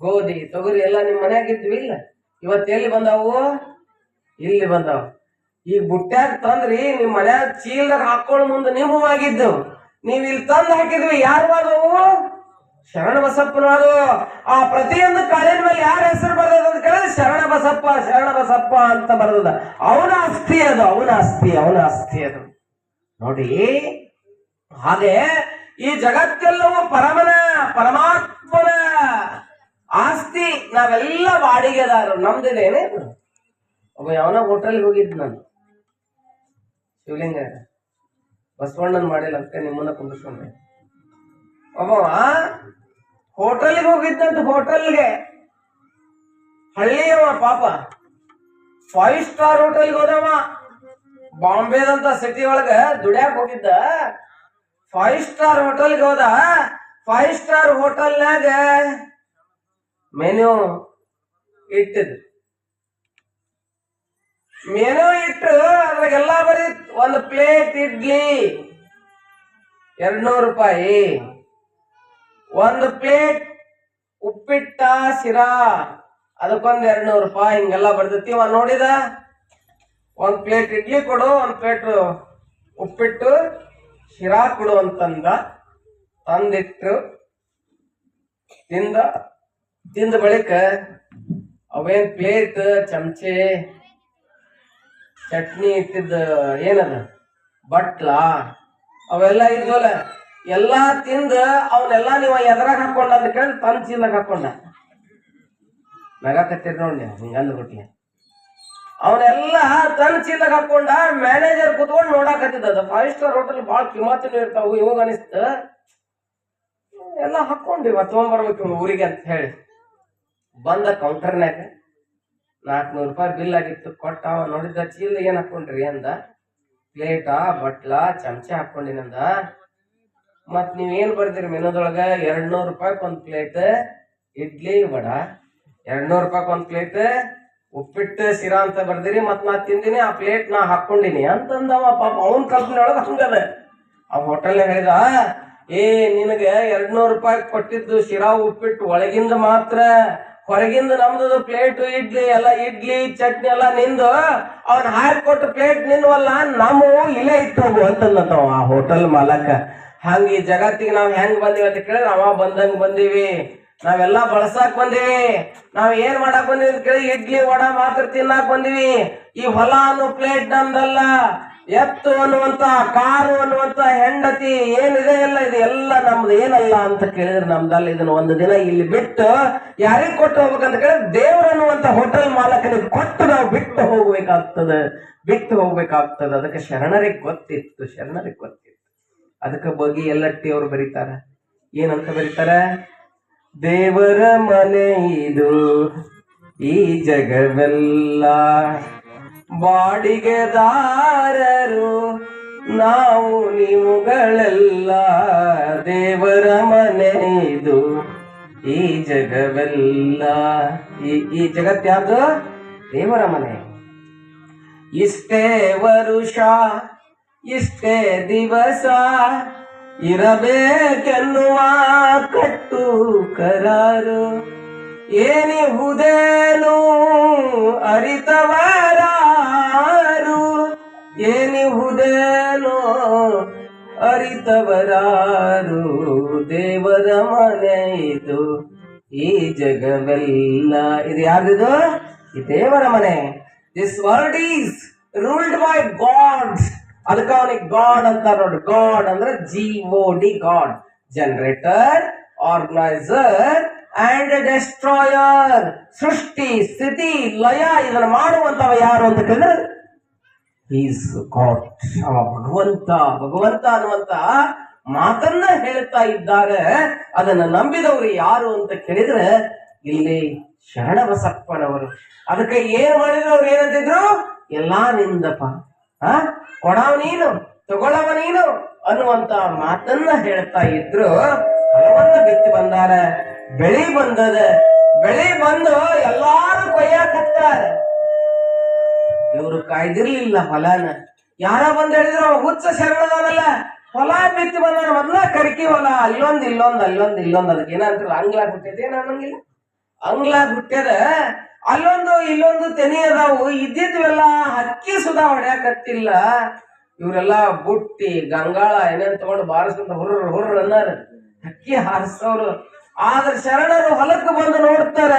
ಗೋಧಿ ತೊಗರಿ ಎಲ್ಲ ನಿಮ್ ಮನ್ಯಾಗಿದ್ವಿ ಇಲ್ಲ? ಇವತ್ತು ಎಲ್ಲಿ ಬಂದಾವು? ಇಲ್ಲಿ ಬಂದಾವ. ಈಗ ಬುಟ್ಟ್ಯಾಗ ತಂದ್ರಿ, ನಿಮ್ ಮನ್ಯಾಗ ಚೀಲ್ದಾಗ ಹಾಕೊಳ್ಳೋ ಮುಂದೆ ನೀವು ಆಗಿದ್ದು. ನೀವ್ ಇಲ್ಲಿ ತಂದು ಹಾಕಿದ್ವಿ, ಯಾರು ಆದವು? ಶರಣ ಬಸಪ್ಪನವರು. ಆ ಪ್ರತಿಯೊಂದು ಕಾಲಿನ ಮೇಲೆ ಯಾರ ಹೆಸರು ಬರ್ತದ ಅಂತ ಕೇಳಿದ್ರೆ ಶರಣ ಬಸಪ್ಪ ಅಂತ ಬರ್ತದ. ಅವನ ಆಸ್ತಿ ಅದು. ನೋಡಿ, ಹಾಗೆ ಈ ಜಗತ್ತೆಲ್ಲವೂ ಪರಮಾತ್ಮನ ಆಸ್ತಿ. ನಾವೆಲ್ಲ ಬಾಡಿಗೆದಾರರು. ನಮ್ದಿದೇನೆ. ಒಬ್ಬ ಯಾವನ ಹೋಟೆಲ್ಗೆ ಹೋಗಿದ್ ನಾನು, ಶಿವಲಿಂಗ ಬಸವಣ್ಣನ್ ಮಾಡಿಲ್ಲ ಅಂತ ನಿಮ್ಮನ್ನ ಕುಂದಿಸ್ಕೊಂಡ್ರೆ. ಒಬ್ಬವ ಹೋಟೆಲ್ಗೆ ಹೋಗಿದ್ದಂತ. ಹೋಟೆಲ್ಗೆ ಹಳ್ಳಿಯವ ಪಾಪ 5 ಸ್ಟಾರ್ ಹೋಟೆಲ್ಗೆ ಹೋದವ. ಬಾಂಬೆದಂತ ಸಿಟಿ ಒಳಗ ದುಡ್ಯಾಕ್ ಹೋಗಿದ್ದ. 5 ಸ್ಟಾರ್ ಹೋಟೆಲ್ಗೆ ಹೋದ. 5 ಸ್ಟಾರ್ ಹೋಟೆಲ್ನಾಗ ಮೆನು ಇಟ್ಟಿದ್ರು. ಮೆನು ಇಟ್ಟು ಅದ್ರಾಗೆಲ್ಲ ಬರೀ ಒಂದು ಪ್ಲೇಟ್ ಇಡ್ಲಿ 200 ರೂಪಾಯಿ, ಒಂದು ಪ್ಲೇಟ್ ಉಪ್ಪಿಟ್ಟ ಶಿರಾ ಅದಕ್ಕೊಂದು 200 ರೂಪಾಯಿ, ಹಿಂಗೆಲ್ಲ ಬರ್ತೈತಿ. ನೋಡಿದ, ಒಂದ್ ಪ್ಲೇಟ್ ಇಡ್ಲಿ ಕೊಡು, ಒಂದ್ ಪ್ಲೇಟ್ ಉಪ್ಪಿಟ್ಟು ಶಿರಾ ಕೊಡು ಅಂತಂದ. ತಂದಿಟ್ಟು ತಿಂದ ಬಳಿಕ ಅವೇನ್ ಪ್ಲೇಟ್ ಚಮಚೆ ಚಟ್ನಿ ಇಟ್ಟಿದ್ದ ಏನದ ಬಟ್ಲ ಅವೆಲ್ಲ ಇದ್ವಲ್ಲ ಎಲ್ಲಾ ತಿಂದ ಅವನ್ನೆಲ್ಲಾ ನೀವು ಎದ್ರಾಗ ಹಾಕೊಂಡ ಅಂತ ಕೇಳಿ ತನ್ನ ಚೀಲದಾಗ ಹಾಕೊಂಡ ನಗಾಕತ್ತೀರಿ ನೋಡಿ ಹಿಂಗಂದ್ ಬಿಟ್ಲಿ ಅವನೆಲ್ಲ ತನ್ನ ಚೀಲದಾಗ ಹಾಕೊಂಡ ಮ್ಯಾನೇಜರ್ ಕುತ್ಕೊಂಡು ನೋಡಾಕತ್ತಿದ್ದ 5 ಸ್ಟಾರ್ ಹೋಟೆಲ್ ಬಾಳ ಕಿಮ್ಮತ್ತಿನೂ ಇರ್ತಾವು ಇವಾಗ ಅನಿಸ್ತ ಎಲ್ಲ ಹಾಕೊಂಡಿವ ತಗೊಂಡ್ಬರ್ಬೇಕು ಊರಿಗೆ ಅಂತ ಹೇಳಿ ಬಂದ ಕೌಂಟರ್ನಾಗ 400 ರೂಪಾಯಿ ಬಿಲ್ ಆಗಿತ್ತು ಕೊಟ್ಟ ಅವ ನೋಡಿದ ಚೀಲ ಏನ್ ಹಾಕೊಂಡ್ರಿ ಅಂದ ಪ್ಲೇಟಾ ಬಟ್ಲ ಚಮಚ ಹಾಕೊಂಡಿನಂದ ಮತ್ ನೀವೇನ್ ಬರ್ದಿರಿ ಮೆನುದೊಳಗ 200 ರೂಪಾಯಿ ಒಂದ್ ಪ್ಲೇಟ್ ಇಡ್ಲಿ ವಡ 200 ರೂಪಾಯಿ ಒಂದ್ ಪ್ಲೇಟ್ ಉಪ್ಪಿಟ್ಟು ಶಿರಾ ಅಂತ ಬರ್ದಿರಿ ಮತ್ ನಾ ತಿಂದಿನಿ ಆ ಪ್ಲೇಟ್ ನಾ ಹಾಕೊಂಡಿನಿ ಅಂತಂದವ ಪಾಪ ಅವನ್ ಕಲ್ಪನೆ ಒಳಗ ಹಂಗದ ಆ ಹೋಟೆಲ್ ಹೇಳಿದ ನಿನಗೆ 200 ರೂಪಾಯಿ ಕೊಟ್ಟಿದ್ದು ಶಿರಾ ಉಪ್ಪಿಟ್ಟು ಒಳಗಿಂದ ಮಾತ್ರ ಹೊರಗಿಂದ ನಮ್ದು ಪ್ಲೇಟ್ ಇಡ್ಲಿ ಎಲ್ಲ ಇಡ್ಲಿ ಚಟ್ನಿ ಎಲ್ಲ ನಿಂದು ಅವನ್ ಹಾಕೊಟ್ಟು ಪ್ಲೇಟ್ ನಿನ್ವಲ್ಲ ನಮ್ಮ ಇಲ್ಲೇ ಇಟ್ಟು ಹೋಗು ಅಂತಂದವ ಆ ಹೋಟೆಲ್ ಮಾಲಕ. ಹಂಗ ಈ ಜಗತ್ತಿಗೆ ನಾವ್ ಹೆಂಗ್ ಬಂದಿವಿ ಅಂತ ಕೇಳಿದ್ರೆ ಅವ ಬಂದಂಗ ಬಂದೀವಿ, ನಾವೆಲ್ಲಾ ಬಳಸಾಕ್ ಬಂದೀವಿ. ನಾವ್ ಏನ್ ಮಾಡಕ್ ಬಂದಿವಿ ಅಂತ ಕೇಳಿ ಇಡ್ಲಿ ವಡ ಮಾತ್ರ ತಿನ್ನಾಕ್ ಬಂದಿವಿ. ಈ ಹೊಲ ಅನ್ನೋ ಪ್ಲೇಟ್ ನಮ್ದಲ್ಲ, ಎತ್ತು ಅನ್ನುವಂತ ಕಾರು ಅನ್ನುವಂತ ಹೆಂಡತಿ ಏನಿದೆ ಎಲ್ಲ ಇದು ಎಲ್ಲ ನಮ್ದು ಏನಲ್ಲ ಅಂತ ಕೇಳಿದ್ರೆ ನಮ್ದಲ್ಲ. ಇದನ್ನ ಒಂದು ದಿನ ಇಲ್ಲಿ ಬಿಟ್ಟು ಯಾರಿಗ್ ಕೊಟ್ಟು ಹೋಗ್ಬೇಕಂತ ಕೇಳಿದ್ರೆ ದೇವ್ರ ಅನ್ನುವಂತ ಹೋಟೆಲ್ ಮಾಲಕನಿಗೆ ಕೊಟ್ಟು ನಾವು ಬಿಟ್ಟು ಹೋಗ್ಬೇಕಾಗ್ತದೆ. ಅದಕ್ಕೆ ಶರಣರಿಗೆ ಗೊತ್ತಿತ್ತು. ಅದಕ್ಕೆ ಬಗ್ಗೆ ಎಲ್ಲಟ್ಟಿ ಅವ್ರು ಬರೀತಾರ. ಏನಂತ ಬರೀತಾರ? ದೇವರ ಮನೆ ಇದು ಈ ಜಗವೆಲ್ಲ, ಬಾಡಿಗೆದಾರರು ನಾವು ನೀವುಗಳೆಲ್ಲ. ದೇವರ ಮನೆ ಇದು ಈ ಜಗವೆಲ್ಲ. ಈ ಜಗತ್ ಯಾವುದು? ದೇವರ ಮನೆ. ಇಷ್ಟೇ ವರುಷ ಇಷ್ಟೇ ದಿವಸ ಇರಬೇಕೆನ್ನುವ ಕಟ್ಟು ಕರಾರು, ಏನಿಹುದೇನು ಅರಿತವರಾರು, ದೇವರ ಮನೆ ಇದು ಈ ಜಗವೆಲ್ಲ. ಇದು ಯಾರ್ದಿದು? ಈ ದೇವರ ಮನೆ. This world is ruled by god. ಅದಕ್ಕೆ ಅವನಿಗೆ ಗಾಡ್ ಅಂತ ನೋಡಿ. ಗಾಡ್ ಅಂದ್ರೆ GOD, god. Generator, organiser and destroyer. ಸೃಷ್ಟಿ, ಸ್ಥಿತಿ, ಲಯ ಇದನ್ನು ಮಾಡುವಂತವ ಯಾರು ಅಂತ ಕೇಳಿದ್ರೆ ಈಸ್ ಗಾಡ್. ಅವ ಭಗವಂತ ಅನ್ನುವಂತ ಮಾತನ್ನ ಹೇಳ್ತಾ ಇದ್ದಾರೆ. ಅದನ್ನ ನಂಬಿದವರು ಯಾರು ಅಂತ ಕೇಳಿದ್ರೆ ಇಲ್ಲಿ ಶರಣಬಸಪ್ಪನವರು. ಅದಕ್ಕೆ ಏನ್ ಮಾಡಿದ್ರು? ಅವ್ರು ಏನಂತಿದ್ರು? ಎಲ್ಲಾ ನಿಂದಪ್ಪ, ಕೊಡವ ನೀನು, ತಗೊಳವ ನೀನು ಅನ್ನುವಂತ ಮಾತನ್ನ ಹೇಳ್ತಾ ಇದ್ರು. ಫಲವನ್ನ ಬಿತ್ತಿ ಬಂದಾರ. ಬೆಳಿ ಬಂದದ. ಬೆಳಿ ಬಂದು ಎಲ್ಲಾರು ಕೊಯ್ಯಾಕತ್ತಾರ. ಇವ್ರು ಕಾಯ್ದಿರ್ಲಿಲ್ಲ ಹೊಲನ. ಯಾರ ಬಂದ್ ಹೇಳಿದ್ರು ಹುಚ್ಚ ಶರಣದವನಲ್ಲ, ಹೊಲ ಬಿತ್ತಿ ಬಂದ ಮೊದ್ಲ ಕರಿಕಿ ಹೊಲ, ಅಲ್ಲೊಂದ್ ಇಲ್ಲೊಂದ್ ಅದಕ್ಕೆ ಏನಂತಾರಲ್ಲ ಅಂಗ್ಲಾಗ್ ಹುಟ್ಟಿದೆ. ಏನ್ ಅನ್ನಂಗಿಲ್ಲ, ಅಂಗ್ಲಾಗ್ ಹುಟ್ಟ್ಯದ. ಅಲ್ಲೊಂದು ಇಲ್ಲೊಂದು ತೆನಿ ಅದಾವು. ಇದ್ದಿದ್ವೆಲ್ಲ ಹಕ್ಕಿ ಸುಧಾ ಹೊಡ್ಯಾಕತ್ತಿಲ್ಲ. ಇವರೆಲ್ಲಾ ಬುಟ್ಟಿ ಗಂಗಾಳ ಏನೇನ್ ತಗೊಂಡು ಬಾರಿಸ್ಕೊಂತ ಹುರ್ರ ಅನ್ನಾರ, ಹಕ್ಕಿ ಹಾರಿಸೋರು. ಆದ್ರೆ ಶರಣರು ಹೊಲಕ್ಕೆ ಬಂದು ನೋಡ್ತಾರ.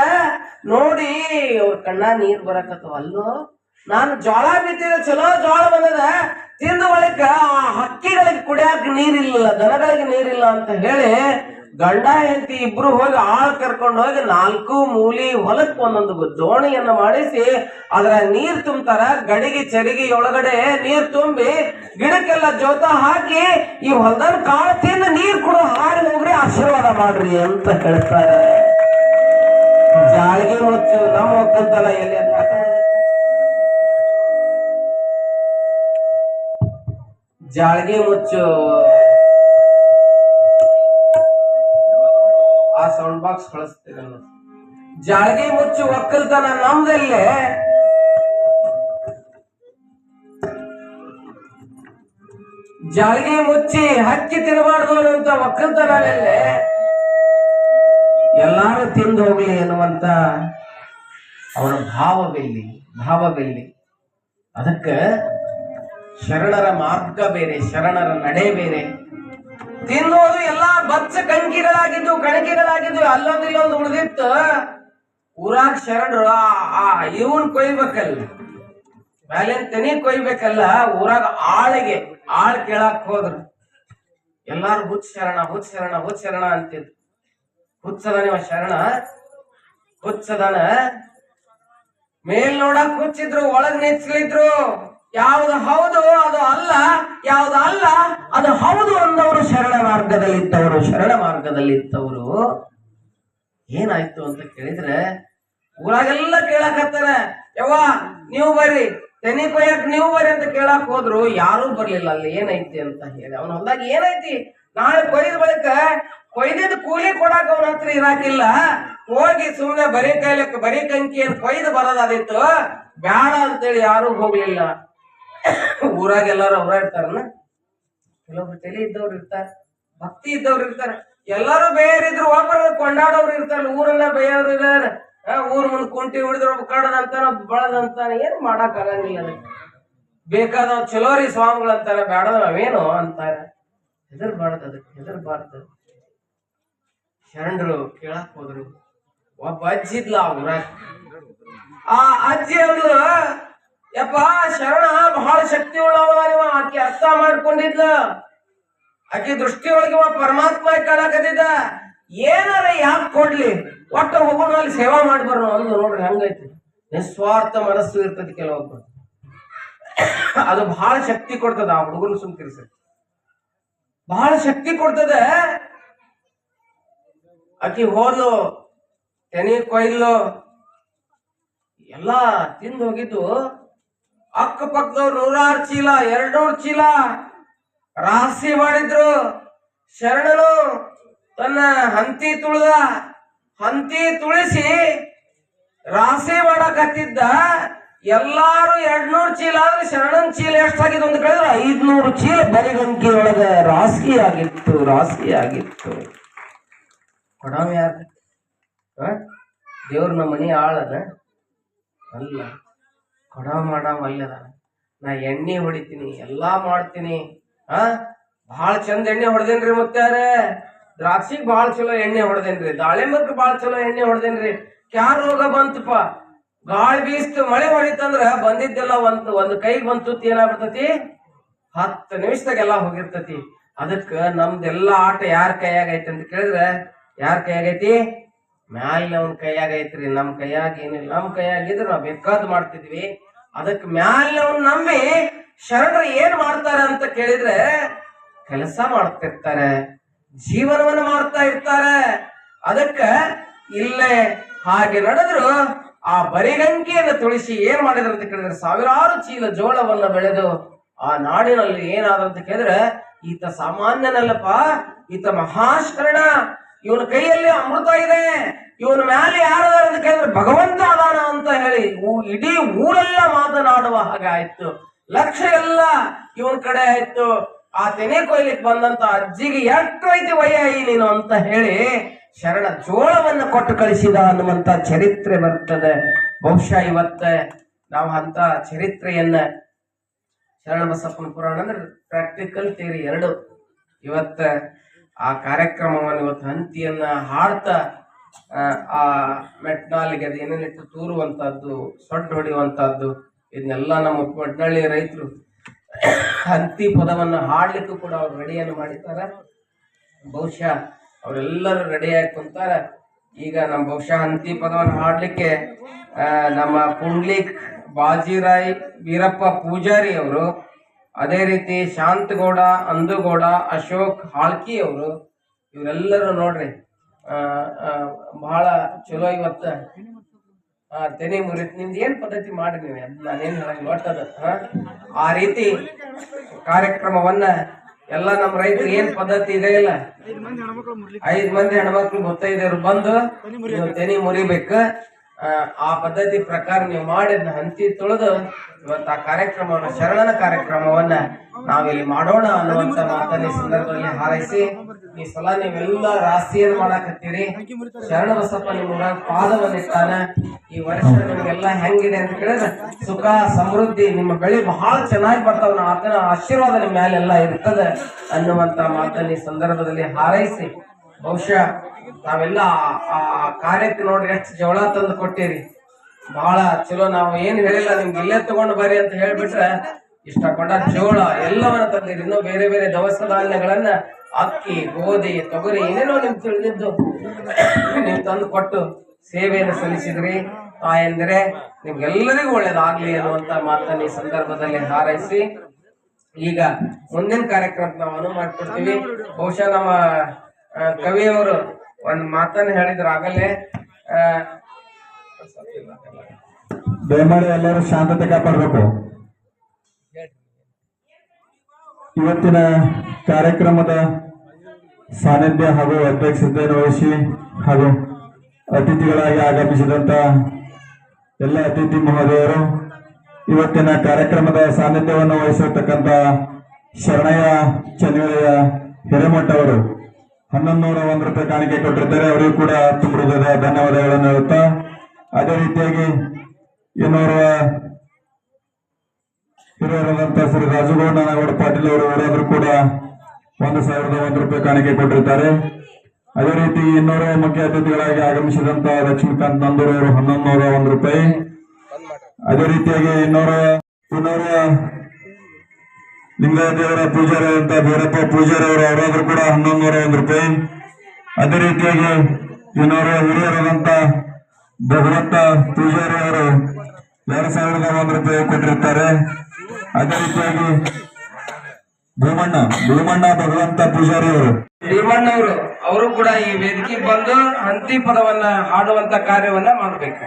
ನೋಡಿ ಅವ್ರ ಕಣ್ಣ ನೀರ್ ಬರಕತ್ತವ. ಅಲ್ಲೋ ನಾನು ಜೋಳ ಬಿತ್ತಿದ, ಚಲೋ ಜೋಳ ಬಂದದ, ತಿಂದ ಬಳಿಕ ಹಕ್ಕಿಗಳಿಗೆ ಕುಡಿಯಾಕ ನೀರಿಲ್ಲ, ದನಗಳಿಗೆ ನೀರಿಲ್ಲ ಅಂತ ಹೇಳಿ ಗಂಡ ಹೆಂಡತಿ ಇಬ್ರು ಹೋಗಿ ಆಳ್ ಕರ್ಕೊಂಡು ಹೋಗಿ 4 ಮೂಲಿ ಹೊಲಕ್ಕೆ ಒಂದೊಂದು ದೋಣಿಯನ್ನ ಮಾಡಿಸಿ ಅದರ ನೀರ್ ತುಂಬ್ತಾರ. ಗಡಿಗೆ ಚರಿಗೆ ಒಳಗಡೆ ನೀರ್ ತುಂಬಿ ಗಿಡಕ್ಕೆಲ್ಲ ಜೋತ ಹಾಕಿ ಈ ಹೊಲದ ಕಾಳು ತಿಂದು ನೀರ್ ಕೂಡ ಹಾರಿ ಹೋಗ್ರಿ, ಆಶೀರ್ವಾದ ಮಾಡ್ರಿ ಅಂತ ಹೇಳ್ತಾರೆ. ಜಾಳಿಗೆ ಮುಚ್ಚು ನಮ್ಮ ಒಕ್ಕಂತನ ಎಲ್ಲಿ ಅಂತ ಜಾಳ್ಗೆ ಮುಚ್ಚು. ಆ ಸೌಂಡ್ ಬಾಕ್ಸ್ ಕಳಿಸ್ತೀರ. ಜಾಳ್ಗೆ ಮುಚ್ಚು ಒಕ್ಕಲ್ತನ ನಮ್ದಲ್ಲೇ. ಜಾಳ್ಗೆ ಮುಚ್ಚಿ ಹಕ್ಕಿ ತಿನ್ನಬಾರ್ದು ಅನ್ನುವಂತ ಒಕ್ಕಲ್ತನಲ್ಲೇ ಎಲ್ಲಾರು ತಿಂದು ಹೋಗ್ಲಿ ಎನ್ನುವಂತ ಅವರ ಭಾವವೆಲ್ಲಿ. ಅದಕ್ಕೆ ಶರಣರ ಮಾರ್ಗ ಬೇರೆ, ಶರಣರ ನಡೆ ಬೇರೆ. ತಿನ್ನೋದು ಎಲ್ಲಾ ಬಚ್ಚ ಕಣಿಕೆಗಳಾಗಿದ್ದು ಅಲ್ಲೊಂದು ಇಲ್ಲೊಂದು ಉಳಿದಿತ್ತು. ಊರಾಗ ಶರಣರು ಇವನ್ ಕೊಯ್ಬೇಕಲ್ಲ, ಮೇಲಿನ ತೆನಿ ಕೊಯ್ಬೇಕಲ್ಲ. ಊರಾಗ ಆಳ್ ಕೇಳಾಕ್ ಹೋದ್ರು. ಎಲ್ಲಾರು ಹುಚ್ಚ ಶರಣ ಅಂತಿದ್ರು. ಹುಚ್ಚದಾನ ಇವ ಶರಣ, ಹುಚ್ಚದಾನ. ಮೇಲ್ ನೋಡಕ್ ಹುಚ್ಚಿದ್ರು, ಒಳಗ್ ನೆಚ್ಲಿದ್ರು. ಯಾವ್ದು ಹೌದು ಅದು ಅಲ್ಲ, ಯಾವ್ದು ಅಲ್ಲ ಅದು ಹೌದು ಅಂದವರು ಶರಣ ಮಾರ್ಗದಲ್ಲಿದ್ದವರು. ಏನಾಯ್ತು ಅಂತ ಕೇಳಿದ್ರೆ ಊರಾಗೆಲ್ಲ ಕೇಳಾಕತ್ತಾರ, ಯವ್ವ ನೀವು ಬರ್ರಿ, ತೆನಿ ಕೊಯ್ಯಕ್ ನೀವು ಬರ್ರಿ ಅಂತ ಕೇಳಾಕ್ ಹೋದ್ರು. ಯಾರೂ ಬರ್ಲಿಲ್ಲ ಅಲ್ಲಿ ಏನೈತಿ ಅಂತ ಹೇಳಿ. ಅವನ ಹೊಲ್ದಾಗ ಏನೈತಿ, ನಾಳೆ ಕೊಯ್ದ ಬಳಿಕ ಕೊಯ್ದಿದ್ ಕೂಲಿ ಕೊಡಾಕ ಅವನ ಹತ್ರ ಇರಾಕಿಲ್ಲ. ಹೋಗಿ ಸುಮ್ನೆ ಬರೀ ಕಂಕಿಯನ್ನು ಕೊಯ್ದು ಬರೋದಾದಿತ್ತು, ಬ್ಯಾಡ ಅಂತೇಳಿ ಯಾರು ಹೋಗ್ಲಿಲ್ಲ. ಊರಾಗ ಎಲ್ಲಾರು ಅವ್ರ ಇರ್ತಾರನ, ಕೆಲವೊಬ್ರು ತಲೆ ಇದ್ದವ್ರು ಇರ್ತಾರ, ಭಕ್ತಿ ಇದ್ದವ್ರು ಇರ್ತಾರ, ಎಲ್ಲಾರು ಬೇರಿದ್ರು. ಒಬ್ಬರು ಕೊಂಡಾಡೋರು ಇರ್ತಾರ, ಊರೆಲ್ಲ ಬೇಯವ್ರು ಇದಾರ. ಊರ್ ಮುಂದ್ ಕುಂಟಿ ಹಿಡಿದ್ರ ಒಬ್ಬ ಕಡದಂತಾನ ಬಳದಂತಾನ, ಏನ್ ಮಾಡಕ್ ಆಗಂಗಿಲ್ಲ. ಅದಕ್ಕೆ ಬೇಕಾದವ್ ಚಲೋರಿ ಸ್ವಾಮಿಗಳಂತಾರ, ಬ್ಯಾಡದವ್ ಅವೇನು ಅಂತಾರ. ಹೆದರ್ಬಾರ್ದು. ಶರಣರು ಕೇಳಕ್ ಹೋದ್ರು. ಒಬ್ಬ ಅಜ್ಜಿ ಇದ್ಲ ಊರಾಗ. ಆ ಅಜ್ಜಿ ಅಂದ್ರು, ಯಪ್ಪ ಶರಣ ಬಹಳ ಶಕ್ತಿ ಉಳ್ಳವ, ಆಕೆ ಅರ್ಥ ಮಾಡ್ಕೊಂಡಿದ್ಲ. ಆಕೆ ದೃಷ್ಟಿ ಒಳಗೆ ಪರಮಾತ್ಮ ಕಾಣಕತ್ತಿದ್ದ. ಏನಾರ ಯಾಕೆ ಕೊಡ್ಲಿ, ಒಟ್ಟ ಹೋಗೋಣ ಅಲ್ಲಿ ಸೇವಾ ಮಾಡಿ ಬರೋಣ ಅಂದು. ನೋಡ್ರಿ ಹಂಗೈತಿ, ನಿಸ್ವಾರ್ಥ ಮನಸ್ಸು ಇರ್ತದೆ ಕೆಲವೊಬ್ರು. ಅದು ಬಹಳ ಶಕ್ತಿ ಕೊಡ್ತದ. ಆ ಹುಡುಗರು ಸುಮ್ಕಿರಿಸ ಬಹಳ ಶಕ್ತಿ ಕೊಡ್ತದೆ. ಆಕಿ ಹೋದ್ಲು, ತೆನಿ ಕೊಯ್ಲು, ಎಲ್ಲಾ ತಿಂದು ಹೋಗಿದ್ದು. ಅಕ್ಕಪಕ್ಕದವ್ರು 100 ಚೀಲ 200 ಚೀಲ ರಾಶಿ ಮಾಡಿದ್ರು. ಶರಣನು ತನ್ನ ಹಂತಿ ತುಳಿಸಿ ರಾಶಿ ಮಾಡಕತ್ತಿದ್ದ. ಎಲ್ಲಾರು 200 ಚೀಲ ಆದ್ರೆ ಶರಣನ್ ಚೀಲ ಎಷ್ಟಾಗಿದ್ದು ಅಂತ ಕೇಳಿದ್ರೆ 500 ಚೀಲ ಬರಿಗಂಕಿ ಒಳಗ ರಾಶಿ ಆಗಿತ್ತು. ಕೊಡಾವ ಯಾರ? ದೇವ್ರ ನಮ್ಮ ಮನಿ ಆಳದ ಅಲ್ಲ, ಕೊಡಾವ ಮಾಡಾವ ಅಲ್ಲದ. ನಾ ಎಣ್ಣೆ ಹೊಡಿತೀನಿ, ಎಲ್ಲಾ ಮಾಡ್ತೀನಿ. ಬಹಳ ಚಂದ ಎಣ್ಣೆ ಹೊಡೆದೇನ್ರಿ. ಮುತ್ಯಾರೆ ದ್ರಾಕ್ಷಿಗ್ ಬಾಳ ಚಲೋ ಎಣ್ಣೆ ಹೊಡೆದೇನ್ರಿ, ದಾಳಿಂಬರ್ಗ್ ಬಾಳ ಚಲೋ ಎಣ್ಣೆ ಹೊಡೆದೇನ್ರಿ. ಕ್ಯಾರ ರೋಗ ಬಂತಪ್ಪ, ಗಾಳಿ ಬೀಸ್ತು, ಮಳೆ ಹೊಡಿತಂದ್ರ ಬಂದಿದ್ದೆಲ್ಲ ಒಂದು ಕೈಗೆ ಬಂತು, ಏನಾಗ್ಬಿಡ್ತತಿ 10 ನಿಮಿಷದಾಗೆಲ್ಲ ಹೋಗಿರ್ತತಿ. ಅದಕ್ಕ ನಮ್ದೆಲ್ಲಾ ಆಟ ಯಾರ ಕೈಯಾಗೈತಿ ಅಂತ ಕೇಳಿದ್ರೆ, ಯಾರ ಕೈಯಾಗೈತಿ? ಮ್ಯಾಲಿನವನ್ ಕೈಯಾಗೈತ್ರಿ. ನಮ್ ಕೈಯಾಗ ಏನಿಲ್ಲ. ನಮ್ ಕೈಯಾಗಿದ್ರೆ ನಾವ್ ಬೇಕಾದ್ ಮಾಡ್ತಿದ್ವಿ. ಅದಕ್ ಮ್ಯಾಲಿನವನ್ ನಂಬಿ ಶರಣರು ಏನ್ ಮಾಡ್ತಾರ ಅಂತ ಕೇಳಿದ್ರೆ, ಕೆಲಸ ಮಾಡ್ತಿರ್ತಾರೆ, ಜೀವನವನ್ನ ಮಾಡ್ತಾ ಇರ್ತಾರೆ. ಅದಕ್ಕ ಇಲ್ಲೇ ಹಾಗೆ ನಡೆದ್ರು. ಆ ಬರಿಗಂಕಿಯನ್ನು ತುಳಿಸಿ ಏನ್ ಮಾಡಿದ್ರು ಅಂತ ಕೇಳಿದ್ರೆ, ಸಾವಿರಾರು ಚೀಲ ಜೋಳವನ್ನ ಬೆಳೆದು ಆ ನಾಡಿನಲ್ಲಿ ಏನಾದಂತ ಕೇಳಿದ್ರೆ, ಈತ ಸಾಮಾನ್ಯನಲ್ಲಪ್ಪ, ಈತ ಮಹಾಶರಣ. ಇವನ ಕೈಯಲ್ಲಿ ಅಮೃತ ಇದೆ. ಇವನ ಮ್ಯಾಲೆ ಯಾರದಾರ ಅಂತ ಕೇಳಿದ್ರೆ ಭಗವಂತ ಅದಾನ ಅಂತ ಹೇಳಿ ಇಡೀ ಊರೆಲ್ಲ ಮಾತನಾಡುವ ಹಾಗೆ ಆಯ್ತು. ಲಕ್ಷ್ಯ ಎಲ್ಲ ಇವನ್ ಕಡೆ ಆಯ್ತು. ಆ ತೆನೆ ಕೊಯ್ಲಿಕ್ಕೆ ಬಂದಂತ ಅಜ್ಜಿಗೆ ಎಷ್ಟು ಐತಿ ವಯ್ಯಾಯಿ ನೀನು ಅಂತ ಹೇಳಿ ಶರಣ ಜೋಳವನ್ನ ಕೊಟ್ಟು ಕಳಿಸಿದ ಅನ್ನುವಂತ ಚರಿತ್ರೆ ಬರ್ತದೆ. ಬಹುಶಃ ಇವತ್ತ ನಾವು ಅಂತ ಚರಿತ್ರೆಯನ್ನ, ಶರಣ ಬಸಪ್ಪನ ಪುರಾಣ ಅಂದ್ರೆ ಪ್ರಾಕ್ಟಿಕಲ್ ಥಿಯರಿ 2. ಇವತ್ತ ಆ ಕಾರ್ಯಕ್ರಮವನ್ನು ಇವತ್ತು ಹಂತಿಯನ್ನ ಹಾಡ್ತಾ ಆ ಮೆಟ್ನಾಲಿಗೆ ಅದು ಏನೇನಿಟ್ಟು ತೂರುವಂತಹದ್ದು, ಸೊಡ್ಡು ಹೊಡೆಯುವಂತಹದ್ದು, ಇದನ್ನೆಲ್ಲ ನಮ್ಮ ಮೆಟ್ನಳ್ಳಿ ರೈತರು ಹಂತಿ ಪದವನ್ನ ಹಾಡ್ಲಿಕ್ಕೂ ಕೂಡ ಅವ್ರು ರೆಡಿಯನ್ನು ಮಾಡಿರ್ತಾರ. ಬಹುಶಃ ಅವರೆಲ್ಲರೂ ರೆಡಿಯಾಗಿ ಕುಂತಾರ. ಈಗ ನಮ್ಮ ಬಹುಶಃ ಹಂತಿ ಪದವನ್ನು ಹಾಡ್ಲಿಕ್ಕೆ ನಮ್ಮ ಪುಂಡ್ಲಿಕ್ ಬಾಜಿರಾಯ್ ವೀರಪ್ಪ ಪೂಜಾರಿ ಅವರು, ಅದೇ ರೀತಿ ಶಾಂತಗೌಡ ಅಂದುಗೌಡ, ಅಶೋಕ್ ಹಾಳ್ಕಿ ಅವರು, ಇವರೆಲ್ಲರೂ ನೋಡ್ರಿ ಬಹಳ ಚಲೋ ಇವತ್ತ ತೆನೆ ಮುರಿತ್. ನಿಮ್ದು ಏನ್ ಪದ್ಧತಿ ಮಾಡಿ ನೀವು, ನಾನೇನ್ ಹೇಳಂಗ ಒಟ್ಟದ ಆ ರೀತಿ ಕಾರ್ಯಕ್ರಮವನ್ನ ಎಲ್ಲ ನಮ್ಮ ರೈತರು ಏನ್ ಪದ್ಧತಿ ಇದೆ ಇಲ್ಲ, 5 ಮಂದಿ ಹೆಣ್ಮಕ್ಳು ಗೊತ್ತೈದವ್ರು ಬಂದು ನೀವು ತೆನಿ ಮುರಿಬೇಕು. ಆ ಪದ್ಧತಿ ಪ್ರಕಾರ ನೀವು ಮಾಡಿದ್ನ ಹಂತಿ ತೊಳೆದು ಇವತ್ತು ಆ ಕಾರ್ಯಕ್ರಮವನ್ನ, ಶರಣನ ಕಾರ್ಯಕ್ರಮವನ್ನ ನಾವಿಲ್ಲಿ ಮಾಡೋಣ ಅನ್ನುವಂತ ಮಾತನ್ನ ಈ ಸಂದರ್ಭದಲ್ಲಿ ಹಾರೈಸಿ ಈ ಸಲ ನೀವೆಲ್ಲ ರಾಶಿಯನ್ನು ಮಾಡಾಕತ್ತೀರಿ. ಶರಣ ಬಸಪ್ಪ ನಿಮ್ಗ ಪಾದವನ್ನಿಟ್ಟಾನ. ಈ ವರ್ಷ ನಿಮ್ಗೆಲ್ಲ ಹೆಂಗಿದೆ ಅಂತ ಕೇಳಿದ್ರೆ ಸುಖ ಸಮೃದ್ಧಿ, ನಿಮ್ಮ ಬೆಳೆ ಬಹಳ ಚೆನ್ನಾಗಿ ಬರ್ತಾವ, ಆತನ ಆಶೀರ್ವಾದ ನಿಮ್ಮ ಮ್ಯಾಲೆಲ್ಲ ಇರ್ತದೆ ಅನ್ನುವಂತ ಮಾತನ್ನ ಈ ಸಂದರ್ಭದಲ್ಲಿ ಹಾರೈಸಿ, ಬಹುಶಃ ನಾವೆಲ್ಲ ಆ ಕಾರ್ಯಕ್ಕೆ ನೋಡ್ರಿ ಎಷ್ಟು ಜವಳ ತಂದು ಕೊಟ್ಟಿರಿ. ಬಹಳ ಚಲೋ. ನಾವು ಏನ್ ಹೇಳಿಲ್ಲ, ನಿಮ್ಗೆ ಇಲ್ಲೇ ತಗೊಂಡು ಬರ್ರಿ ಅಂತ ಹೇಳ್ಬಿಟ್ರೆ ಇಷ್ಟಕೊಂಡ ಜೋಳ ಎಲ್ಲವನ್ನ ತಂದಿರಿ. ಇನ್ನೂ ಬೇರೆ ಬೇರೆ ದವಸ ಧಾನ್ಯಗಳನ್ನ, ಅಕ್ಕಿ, ಗೋಧಿ, ತೊಗರಿ ಏನೇನೋ ನಿಮ್ಗೆ ತಿಳಿದಿದ್ದು ನೀವು ತಂದು ಕೊಟ್ಟು ಸೇವೆಯನ್ನು ಸಲ್ಲಿಸಿದ್ರಿ. ಎಂದರೆ ನಿಮ್ಗೆಲ್ಲರಿಗೂ ಒಳ್ಳೇದಾಗ್ಲಿ ಅನ್ನುವಂತ ಮಾತನ್ನ ಈ ಸಂದರ್ಭದಲ್ಲಿ ಹಾರೈಸಿ, ಈಗ ಮುಂದಿನ ಕಾರ್ಯಕ್ರಮಕ್ಕೆ ನಾವು ಅನುವು ಮಾಡಿಕೊಡ್ತೀವಿ. ಬಹುಶಃ ನಮ್ಮ ಕವಿಯವರು ಒಂದು ಮಾತನ್ನ ಹೇಳಿದ್ರು ಆಗಲೇ. ದಯಮಾಡಿ ಎಲ್ಲರೂ ಶಾಂತತೆ ಕಾಪಾಡಬೇಕು. ಇವತ್ತಿನ ಕಾರ್ಯಕ್ರಮದ ಸಾನ್ನಿಧ್ಯ ಹಾಗೂ ಅಧ್ಯಕ್ಷತೆಯನ್ನು ವಹಿಸಿ ಹಾಗೂ ಅತಿಥಿಗಳಾಗಿ ಆಗಮಿಸಿದಂತ ಎಲ್ಲ ಅತಿಥಿ ಮಹೋದಯರು, ಇವತ್ತಿನ ಕಾರ್ಯಕ್ರಮದ ಸಾನ್ನಿಧ್ಯವನ್ನು ವಹಿಸಿರ್ತಕ್ಕಂಥ ಶರಣಯ್ಯ ಚನ್ನಿವಳಿಯ ಹಿರೇಮಠ ಅವರು 1101 ರೂಪಾಯಿ ಕಾಣಿಕೆ ಕೊಟ್ಟಿರ್ತಾರೆ. ಅವರಿಗೂ ಕೂಡ ತುಂಬ ಹೃದಯದ ಧನ್ಯವಾದಗಳನ್ನು ಹೇಳುತ್ತಾ, ಅದೇ ರೀತಿಯಾಗಿ ಇನ್ನೋರ್ವ ಹಿರಿಯರಾದಂತ ಶ್ರೀ ರಾಜುಗೌಡ ನಾನಗೌಡ ಪಾಟೀಲ್ ಅವರು ಅವರಾದ್ರೂ ಕೂಡ 1001 ರೂಪಾಯಿ ಕಾಣಿಕೆ ಕೊಟ್ಟಿರ್ತಾರೆ. ಅದೇ ರೀತಿ ಇನ್ನೋರ್ವ ಮುಖ್ಯ ಅತಿಥಿಗಳಾಗಿ ಆಗಮಿಸಿದಂತ ಲಕ್ಷ್ಮೀಕಾಂತ್ ನಂದೂರ್ ಅವರು 1101 ರೂಪಾಯಿ. ಅದೇ ರೀತಿಯಾಗಿ ಇನ್ನೋರ್ವ ಲಿಂಗಾಯ ದೇವರ ಪೂಜಾರಿ ಅಂತ ಬೀರಪ್ಪ ಪೂಜಾರಿ ಅವರು ಅವರಾದ್ರೂ ಕೂಡ 1101 ರೂಪಾಯಿ. ಅದೇ ರೀತಿಯಾಗಿ ಇನ್ನೋರ್ವ ಹಿರಿಯರಾದಂತ ಭಗವಂತ ಪೂಜಾರಿ ಅವರು 2001 ರೂಪಾಯಿ ಕೊಟ್ಟಿರ್ತಾರೆ. ಅದೇ ರೀತಿಯಾಗಿ ಭೀಮಣ್ಣ ಭಗವಂತ ಪೂಜಾರಿ ಅವರು ಭೀಮಣ್ಣವರು ಅವರು ಕೂಡ ಈ ವೇದಿಕೆಗೆ ಬಂದು ಹಂತಿ ಪದವನ್ನ ಹಾಡುವಂತ ಕಾರ್ಯವನ್ನ ಮಾಡ್ಬೇಕು.